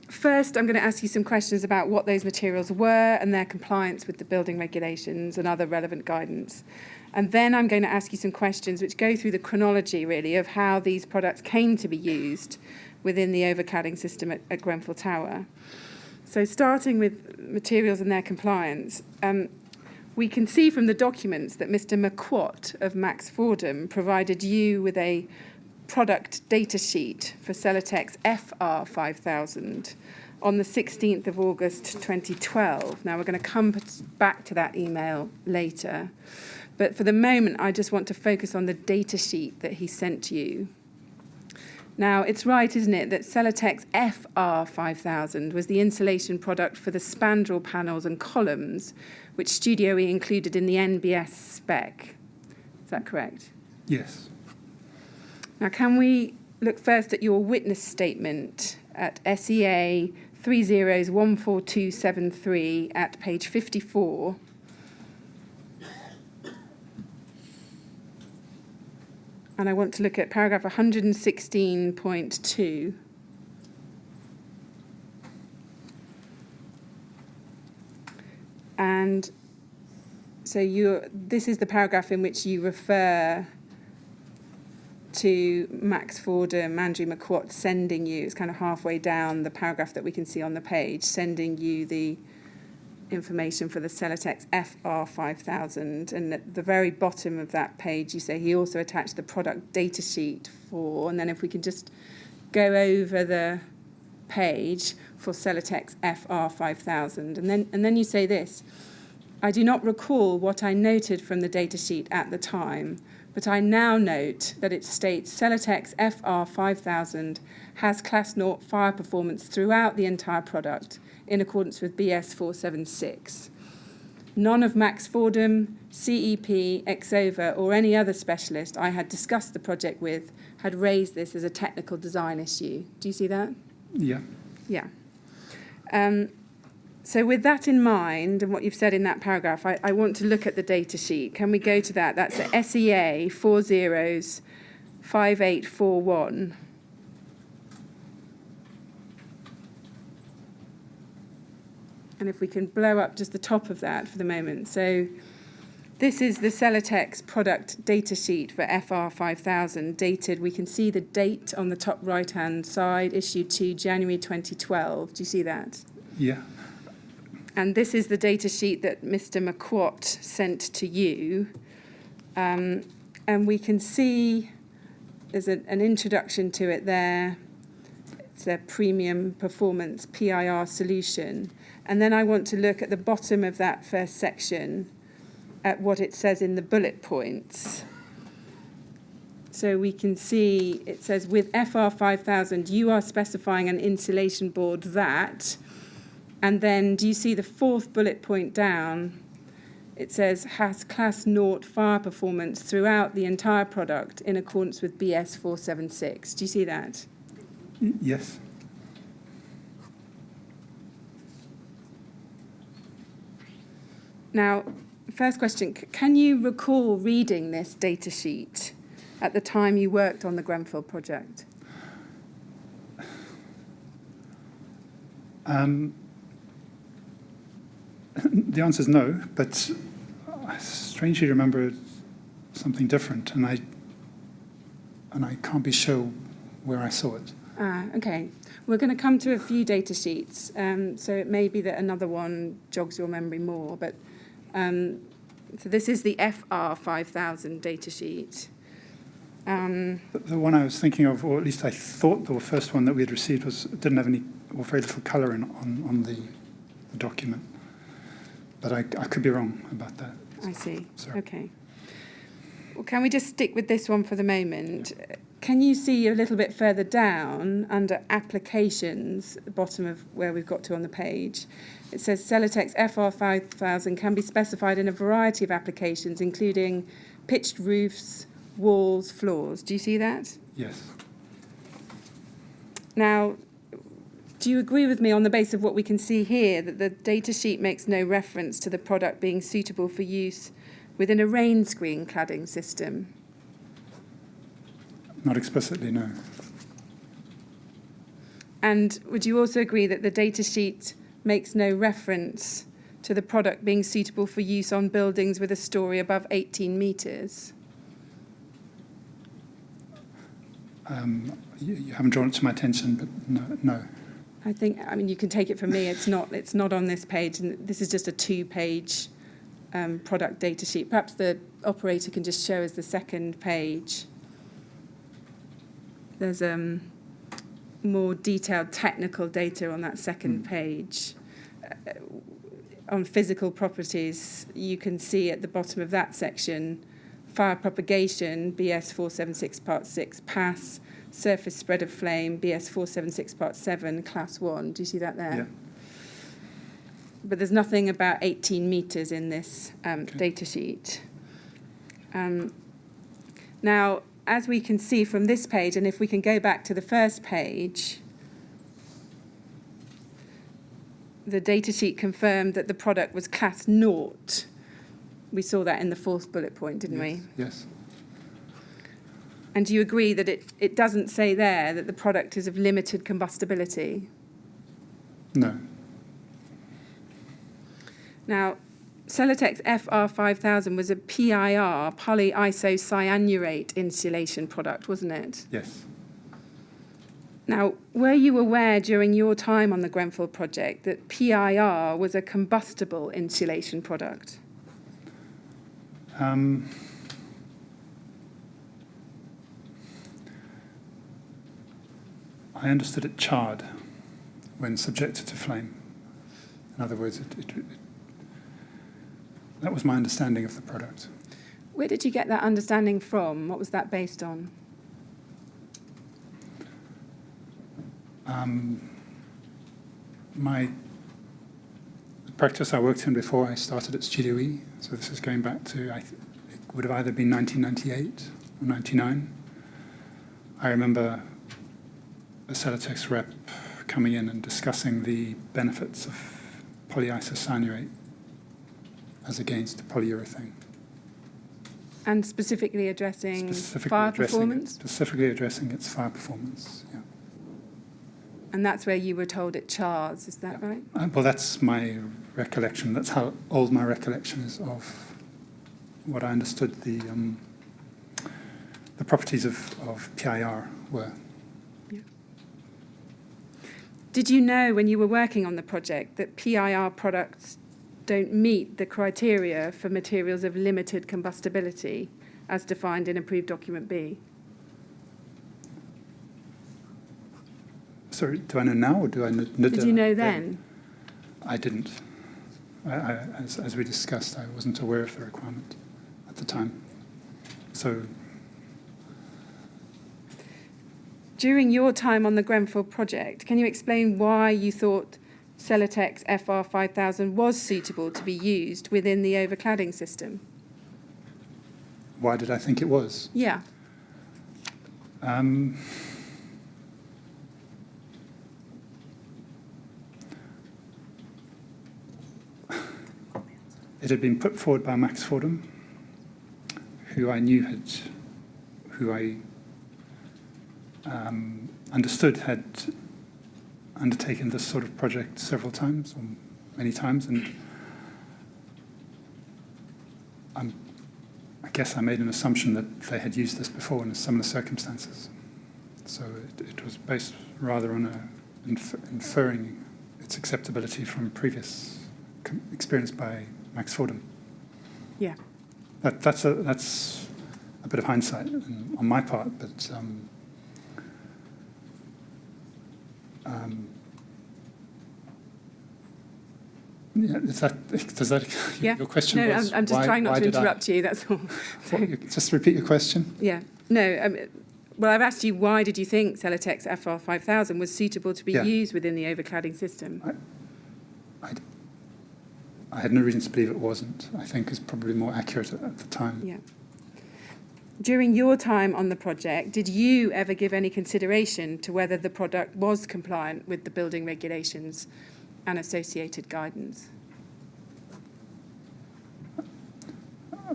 First, I'm going to ask you some questions about what those materials were and their compliance with the building regulations and other relevant guidance. And then I'm going to ask you some questions which go through the chronology, really, of how these products came to be used within the overcladding system at Grenfell Tower. So starting with materials and their compliance, we can see from the documents that Mr. McQuat of Max Fordham provided you with a product data sheet for Celotex FR5000 on the 16th of August 2012. Now, we're going to come back to that email later. But for the moment, I just want to focus on the data sheet that he sent you. Now, it's right, isn't it, that Celotex FR5000 was the insulation product for the spandrel panels and columns, which Studio E included in the NBS spec. Is that correct? Yes. Now, can we look first at your witness statement at SEA 30144273 at page 54? And I want to look at paragraph 116.2. And so this is the paragraph in which you refer to Max Fordham, Andrew McQuat sending you, it's kind of halfway down the paragraph that we can see on the page, sending you the information for the Celotex FR5000. And at the very bottom of that page, you say he also attached the product data sheet for, and then if we can just go over the page for Celotex FR5000. And then you say this: I do not recall what I noted from the data sheet at the time, but I now note that it states Celotex FR5000 has Class 0 fire performance throughout the entire product in accordance with BS 476. None of Max Fordham, CEP, Exova, or any other specialist I had discussed the project with had raised this as a technical design issue. Do you see that? Yeah. Yeah. So with that in mind and what you've said in that paragraph, I want to look at the data sheet. Can we go to that? That's the SEA 405841. And if we can blow up just the top of that for the moment. So this is the Celotex product data sheet for FR5000, dated. We can see the date on the top right-hand side, issued to January 2012. Do you see that? Yeah. And this is the data sheet that Mr. McQuat sent to you. And we can see there's an introduction to it there. It's a premium performance PIR solution. And then I want to look at the bottom of that first section at what it says in the bullet points. So we can see it says, with FR5000, you are specifying an insulation board that, and then do you see the fourth bullet point down? It says, has Class 0 fire performance throughout the entire product in accordance with BS 476. Do you see that? Yes. Now, first question, can you recall reading this data sheet at the time you worked on the Grenfell project? The answer is no, but I strangely remember something different, and I can't be sure where I saw it. Okay. We're going to come to a few data sheets, so it may be that another one jogs your memory more. But so this is the FR5000 data sheet. The one I was thinking of, or at least I thought the first one that we had received, didn't have any or very little colour on the document. But I could be wrong about that. I see. Sorry. Well, can we just stick with this one for the moment? Can you see a little bit further down under applications, the bottom of where we've got to on the page? It says Celotex FR5000 can be specified in a variety of applications, including pitched roofs, walls, floors. Do you see that? Yes. Now, do you agree with me on the basis of what we can see here that the data sheet makes no reference to the product being suitable for use within a rain screen cladding system? Not explicitly, no. And would you also agree that the data sheet makes no reference to the product being suitable for use on buildings with a story above 18 metres? You haven't drawn it to my attention, but no. I mean, you can take it from me. It's not on this page, and this is just a 2-page product data sheet. Perhaps the operator can just show us the second page. There's more detailed technical data on that second page. On physical properties, you can see at the bottom of that section, fire propagation, BS 476 Part 6, pass, surface spread of flame, BS 476 Part 7, Class 1. Do you see that there? Yeah. But there's nothing about 18 metres in this data sheet. Now, as we can see from this page, and if we can go back to the first page, the data sheet confirmed that the product was Class 0. We saw that in the 4th bullet point, didn't we? Yes. And do you agree that it doesn't say there that the product is of limited combustibility? No. Now, Celotex FR5000 was a PIR, polyisocyanurate insulation product, wasn't it? Yes. Now, were you aware during your time on the Grenfell project that PIR was a combustible insulation product? I understood it charred when subjected to flame. In other words, that was my understanding of the product. Where did you get that understanding from? What was that based on? The practice I worked in before I started at Studio E, so this is going back to, it would have either been 1998 or 99. I remember a Celotex rep coming in and discussing the benefits of polyisocyanurate as against polyurethane. And specifically addressing fire performance? Specifically addressing its fire performance, yeah. And that's where you were told it chars, is that right? Well, that's my recollection. That's how old my recollection is of what I understood the properties of PIR were. Yeah. Did you know when you were working on the project that PIR products don't meet the criteria for materials of limited combustibility as defined in Approved Document B? Sorry, do I know now or do I know? Did you know then? I didn't. As we discussed, I wasn't aware of the requirement at the time. So, during your time on the Grenfell project, can you explain why you thought Celotex FR5000 was suitable to be used within the overcladding system? why did I think it was? Yeah. It had been put forward by Max Fordham, who I understood had undertaken this sort of project several times, or many times, and I guess I made an assumption that they had used this before in similar circumstances. So it was based rather on inferring its acceptability from previous experience by Max Fordham. Yeah. That's a bit of hindsight on my part, but Yeah, does that Yeah. your question No, was I'm just why, trying not why to did I- interrupt you. That's all. Just repeat your question. Yeah. No. Well, I've asked you why did you think Celotex FR5000 was suitable to be used within the overcladding system? I had no reason to believe it wasn't. I think is probably more accurate at the time. Yeah. During your time on the project, did you ever give any consideration to whether the product was compliant with the building regulations and associated guidance?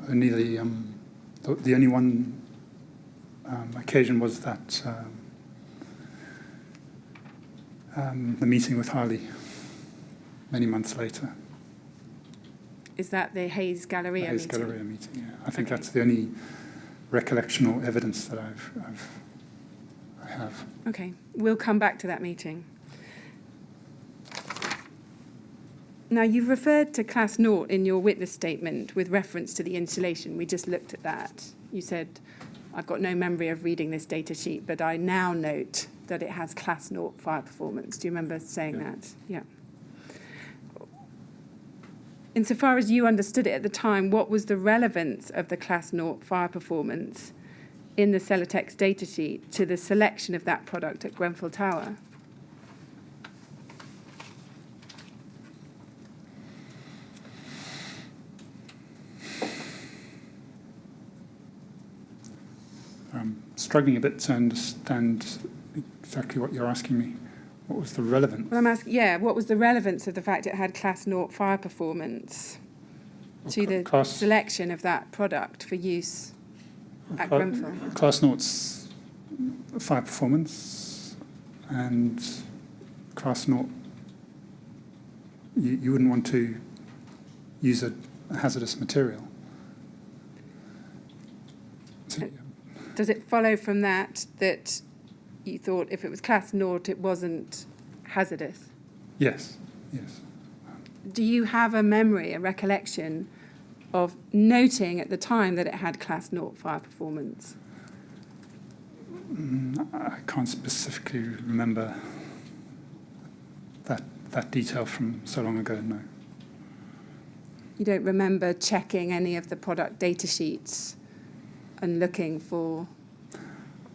Only the only one occasion was that the meeting with Harley many months later. Is that the Hayes Galleria Hayes meeting? Galleria meeting. Yeah, I think Okay. that's the only recollection or evidence that I have. Okay, we'll come back to that meeting. Now, you've referred to Class Naught in your witness statement with reference to the insulation. We just looked at that. You said, I've got no memory of reading this data sheet, but I now note that it has Class Naught fire performance. Do you remember saying that? Yeah. Insofar as you understood it at the time, what was the relevance of the Class Naught fire performance in the Celotex datasheet to the selection of that product at Grenfell Tower? I'm struggling a bit to understand exactly what you're asking me. What was the relevance? Well, I'm asking, what was the relevance of the fact it had Class Naught fire performance to the selection of that product for use at Grenfell? Class Naught's fire performance and Class Naught, you wouldn't want to use a hazardous material. So, Does it follow from that you thought if it was Class Naught, it wasn't hazardous? yes. Do you have a memory, a recollection of noting at the time that it had Class Naught fire performance? I can't specifically remember that detail from so long ago, no. You don't remember checking any of the product data sheets and looking for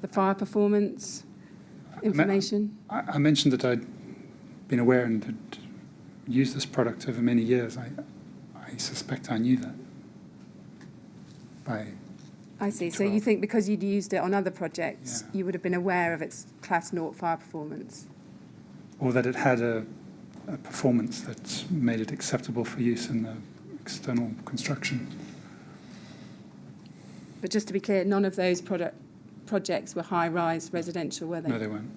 the fire performance information? I mentioned that I'd been aware and had used this product over many years. I suspect I knew that. I see. So 12. you think because you'd used it on other projects, Yeah. you would have been aware of its Class Naught fire performance? Or that it had a performance that made it acceptable for use in the external construction. But just to be clear, none of those projects were high-rise residential, were they? No, they weren't.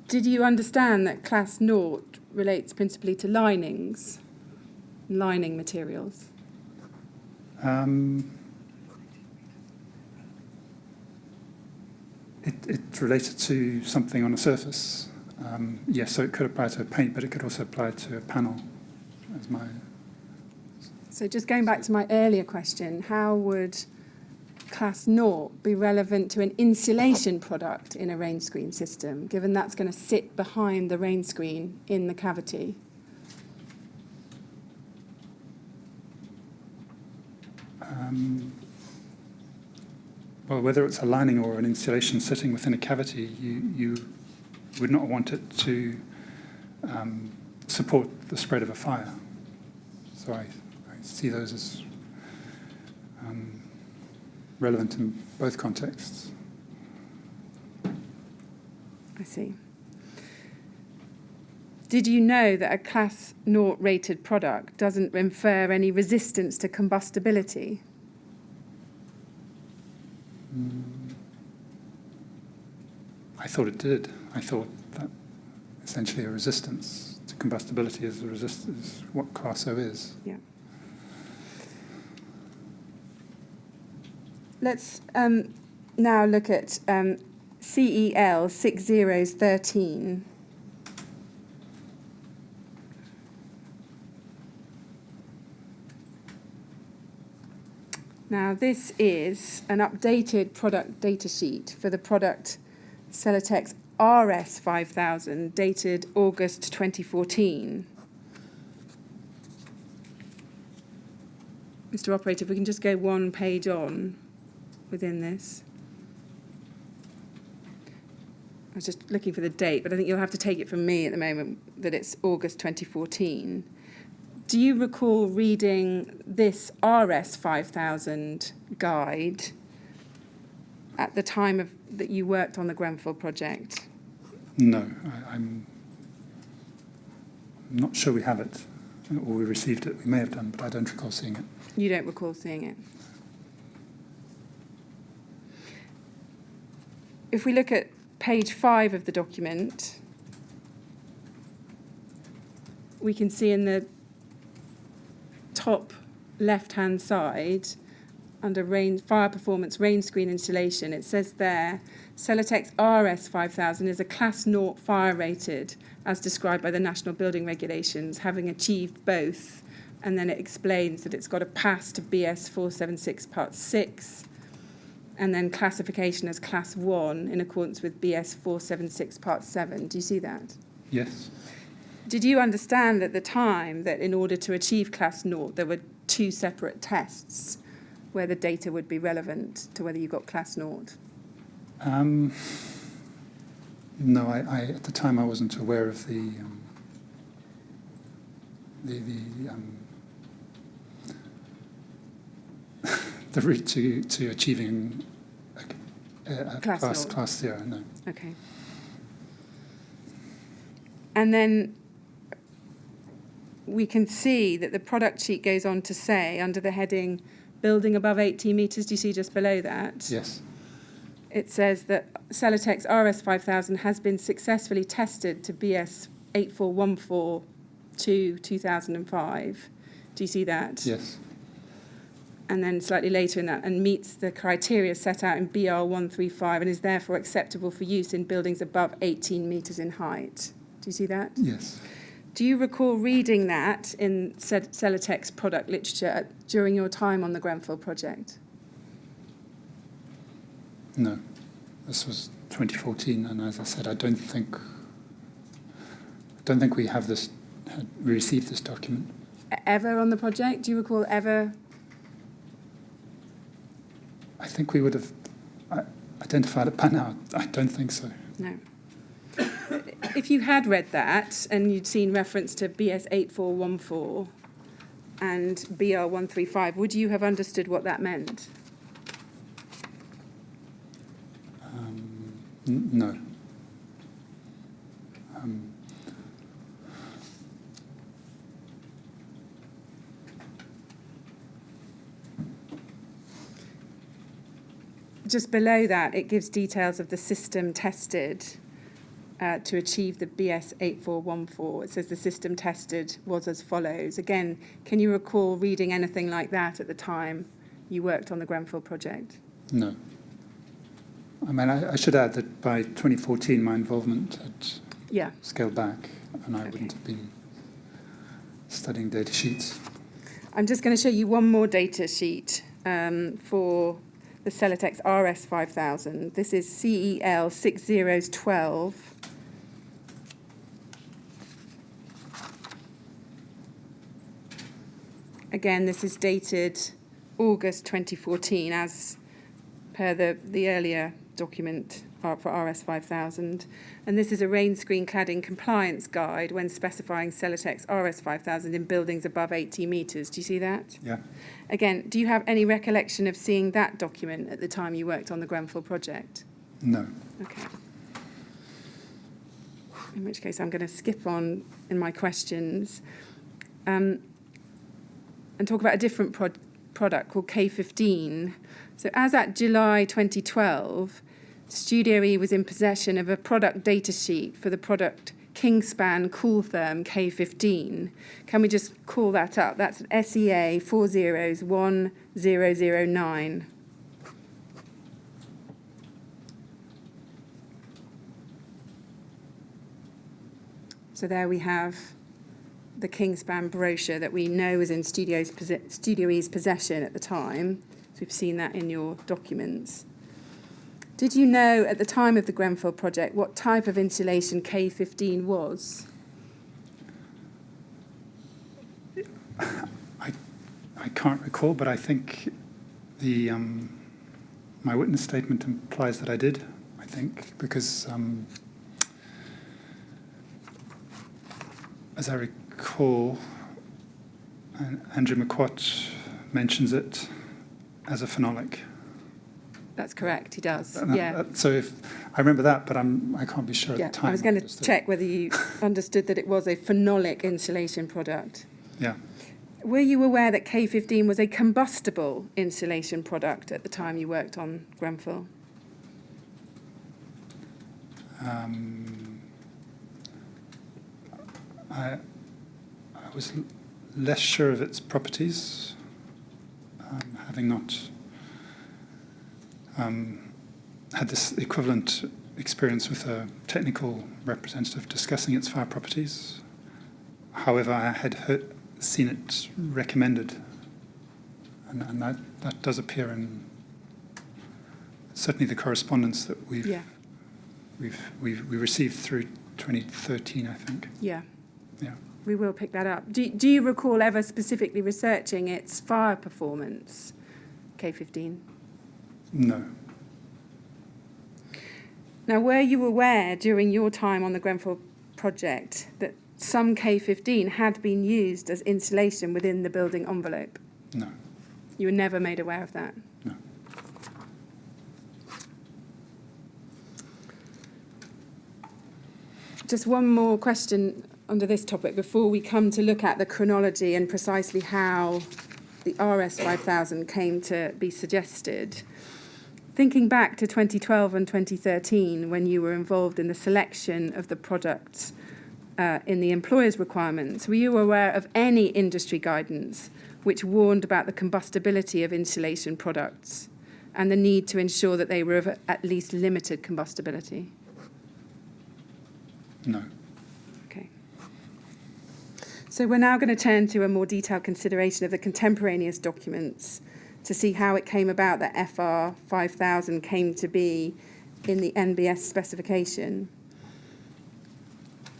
Did you understand that Class Naught relates principally to lining materials? It related to something on a surface. Yes, so it could apply to a paint, but it could also apply to a panel. As my So just going back to my earlier question, how would Class Naught be relevant to an insulation product in a rain screen system, given that's going to sit behind the rain screen in the cavity? Well, whether it's a lining or an insulation sitting within a cavity, you would not want it to support the spread of a fire. So I see those as relevant in both contexts. I see. Did you know that a Class Naught rated product doesn't infer any resistance to combustibility? I thought it did. I thought that essentially a resistance to combustibility is what Class O is. Yeah. Let's now look at CEL 6013. Now, this is an updated product data sheet for the product Celotex RS 5000 dated August 2014. Mr. Operator, if we can just go one page on within this. I was just looking for the date, but I think you'll have to take it from me at the moment that it's August 2014. Do you recall reading this RS 5000 guide at the time that you worked on the Grenfell project? No, I'm not sure we have it, or we received it. We may have done, but I don't recall seeing it. You don't recall seeing it? If we look at page 5 of the document, we can see in the top left-hand side, under fire performance range screen installation, it says there, Celotex RS 5000 is a Class 0 fire rated, as described by the National Building Regulations, having achieved both. And then it explains that it's got a pass to BS 476 Part 6, and then classification as Class 1 in accordance with BS 476 Part 7. Do you see that? Yes. Did you understand at the time that in order to achieve Class 0, there were 2 separate tests where the data would be relevant to whether you got Class 0? No, I at the time I wasn't aware of the route to achieving a class 0. No. Okay. And then we can see that the product sheet goes on to say, under the heading building above 18 metres, do you see just below that? Yes. It says that Celotex RS 5000 has been successfully tested to BS 8414/2005. Do you see that? Yes. And then slightly later in that, and meets the criteria set out in BR 135 and is therefore acceptable for use in buildings above 18 metres in height. Do you see that? Yes. Do you recall reading that in Celotex product literature during your time on the Grenfell project? No. This was 2014, and as I said, I don't think we have this, we received this document. Ever on the project? Do you recall ever? I think we would have identified it by now. I don't think so. No. If you had read that and you'd seen reference to BS 8414 and BR 135, would you have understood what that meant? No. Just below that, it gives details of the system tested to achieve the BS 8414. It says the system tested was as follows. Again, can you recall reading anything like that at the time you worked on the Grenfell project? No. I mean, I should add that by 2014, my involvement had scaled back, and I wouldn't have been studying data sheets. I'm just going to show you one more data sheet for the Celotex RS 5000. This is CEL 6012. Again, this is dated August 2014, as per the earlier document for RS 5000. And this is a rain screen cladding compliance guide when specifying Celotex RS 5000 in buildings above 80 metres. Do you see that? Yeah. Again, do you have any recollection of seeing that document at the time you worked on the Grenfell project? No. Okay. In which case, I'm going to skip on in my questions and talk about a different product called K15. So as at July 2012, Studio E was in possession of a product data sheet for the product Kingspan Cooltherm K15. Can we just call that up? That's SEA 401009. So there we have the Kingspan brochure that we know was in Studio E's possession at the time. So we've seen that in your documents. Did you know at the time of the Grenfell project what type of insulation K15 was? I can't recall, but I think the my witness statement implies that I did, I think, because as I recall, Andrew McQuat mentions it as a phenolic. That's correct, he does. So if I remember that, but I can't be sure Yeah, at the time. I was going to check whether you understood that it was a phenolic insulation product. Yeah. Were you aware that K15 was a combustible insulation product at the time you worked on Grenfell? I was less sure of its properties, having not had this equivalent experience with a technical representative discussing its fire properties. However, I had seen it recommended, and that does appear in certainly the correspondence that we received through 2013, I think. Yeah. Yeah. We will pick that up. Do you recall ever specifically researching its fire performance, K15? No. Now, were you aware during your time on the Grenfell project that some K15 had been used as insulation within the building envelope? No. You were never made aware of that? No. Just one more question under this topic before we come to look at the chronology and precisely how the RS 5000 came to be suggested. Thinking back to 2012 and 2013, when you were involved in the selection of the products in the employer's requirements, were you aware of any industry guidance which warned about the combustibility of insulation products and the need to ensure that they were of at least limited combustibility? No. Okay. So we're now going to turn to a more detailed consideration of the contemporaneous documents to see how it came about that FR 5000 came to be in the NBS specification.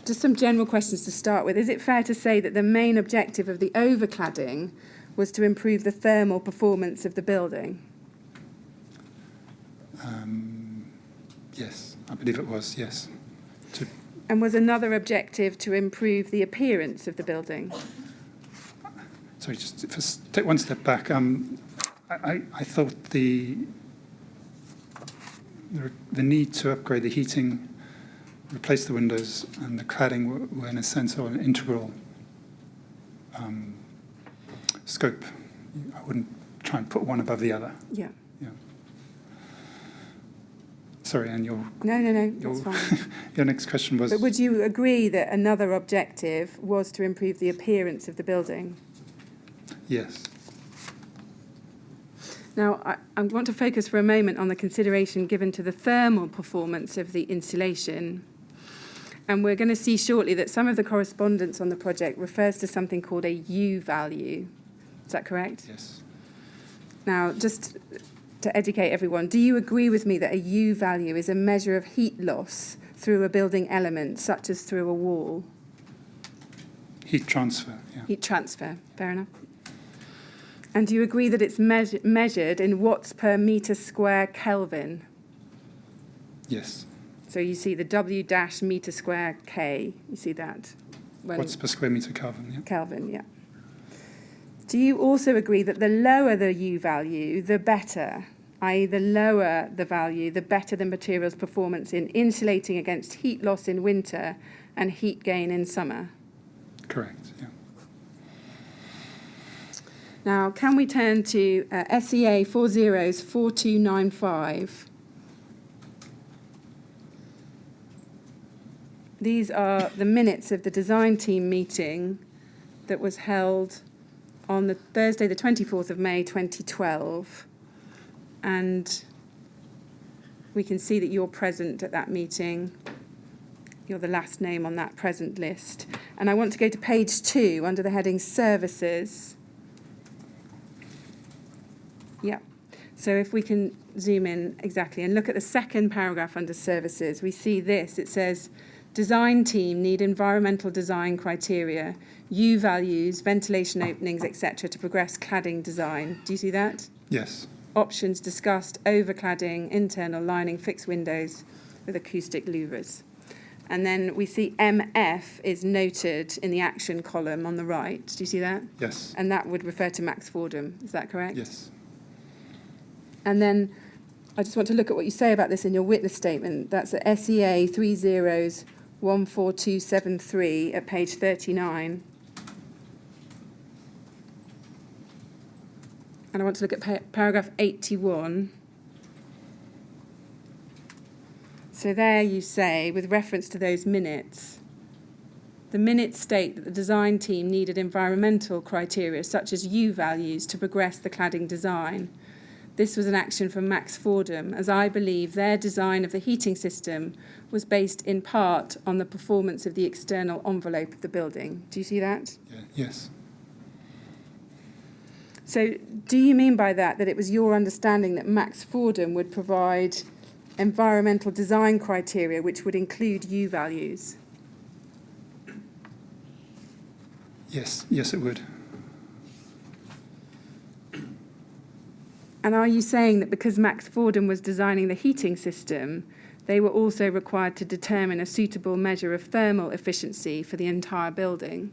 Just some general questions to start with. Is it fair to say that the main objective of the overcladding was to improve the thermal performance of the building? Yes, I believe it was, yes. And was another objective to improve the appearance of the building? Sorry, just if take one step back. I thought the need to upgrade the heating, replace the windows, and the cladding were in a sense an integral scope. I wouldn't try and put one above the other. Yeah. Yeah. Sorry, and No, that's fine. your next question was... But would you agree that another objective was to improve the appearance of the building? Yes. Now, I want to focus for a moment on the consideration given to the thermal performance of the insulation. And we're going to see shortly that some of the correspondence on the project refers to something called a U value. Is that correct? Yes. Now, just to educate everyone, do you agree with me that a U value is a measure of heat loss through a building element, such as through a wall? Heat transfer, yeah. Heat transfer, fair enough. And do you agree that it's measured in watts per metre square Kelvin? Yes. So you see the W dash metre square K, you see that? Watts per square metre Kelvin, yeah. Kelvin, yeah. Do you also agree that the lower the U value, the better, i.e. the lower the value, the better the material's performance in insulating against heat loss in winter and heat gain in summer? Correct, yeah. Now, can we turn to SEA 40's 4295? These are the minutes of the design team meeting that was held on the Thursday, the 24th of May, 2012. And we can see that you're present at that meeting. You're the last name on that present list. And I want to go to page 2 under the heading Services. Yeah. So if we can zoom in exactly and look at the second paragraph under services, we see this. It says, design team need environmental design criteria, U values, ventilation openings, etc. to progress cladding design. Do you see that? Yes. Options discussed, overcladding, internal lining, fixed windows with acoustic louvers. And then we see MF is noted in the action column on the right. Do you see that? Yes. And that would refer to Max Fordham. Is that correct? Yes. And then I just want to look at what you say about this in your witness statement. That's at SEA 30-14273 at page 39. And I want to look at paragraph 81. So there you say, with reference to those minutes, the minutes state that the design team needed environmental criteria such as U values to progress the cladding design. This was an action from Max Fordham, as I believe their design of the heating system was based in part on the performance of the external envelope of the building. Do you see that? Yeah. Yes. So do you mean by that it was your understanding that Max Fordham would provide environmental design criteria which would include U values? Yes. Yes, it would. And are you saying that because Max Fordham was designing the heating system, they were also required to determine a suitable measure of thermal efficiency for the entire building?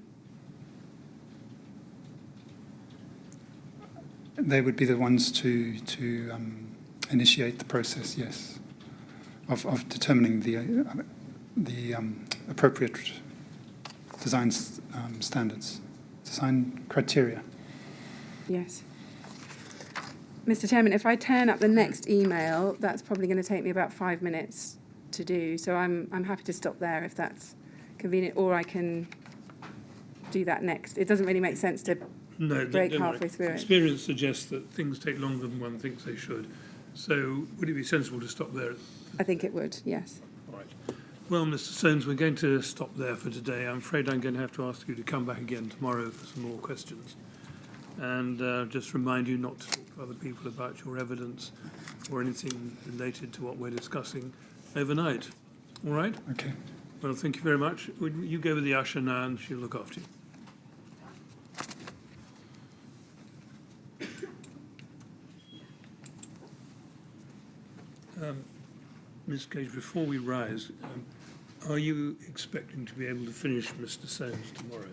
They would be the ones to initiate the process, yes, of determining the appropriate design standards, design criteria. Yes. Mr. Chairman, if I turn up the next email, that's probably going to take me about 5 minutes to do. So I'm happy to stop there if that's convenient, or I can do that next. It doesn't really make sense to break halfway through it. Experience suggests that things take longer than one thinks they should. So would it be sensible to stop there? I think it would, yes. All right. Well, Mr. Sounes, we're going to stop there for today. I'm afraid I'm going to have to ask you to come back again tomorrow for some more questions. And just remind you not to talk to other people about your evidence or anything related to what we're discussing overnight. All right? Okay. Well, thank you very much. You go with the usher now and she'll look after you. Ms. Gage, before we rise, are you expecting to be able to finish Mr. Sounes tomorrow?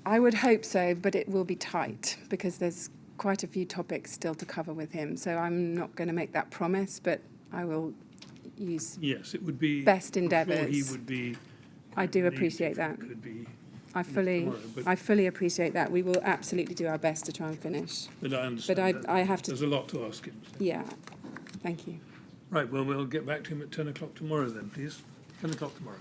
I would hope so, but it will be tight because there's quite a few topics still to cover with him. So I'm not going to make that promise, but I will use Yes, it would be best I'm endeavours. sure he would be. I do relieved appreciate if it that. Could be, I fully appreciate that. We will absolutely do our best to try and finish. but I understand. But that I have to. There's a lot to ask him. So. Yeah. Thank you. Right. Well, we'll get back to him at 10 o'clock tomorrow then, please. 10 o'clock tomorrow.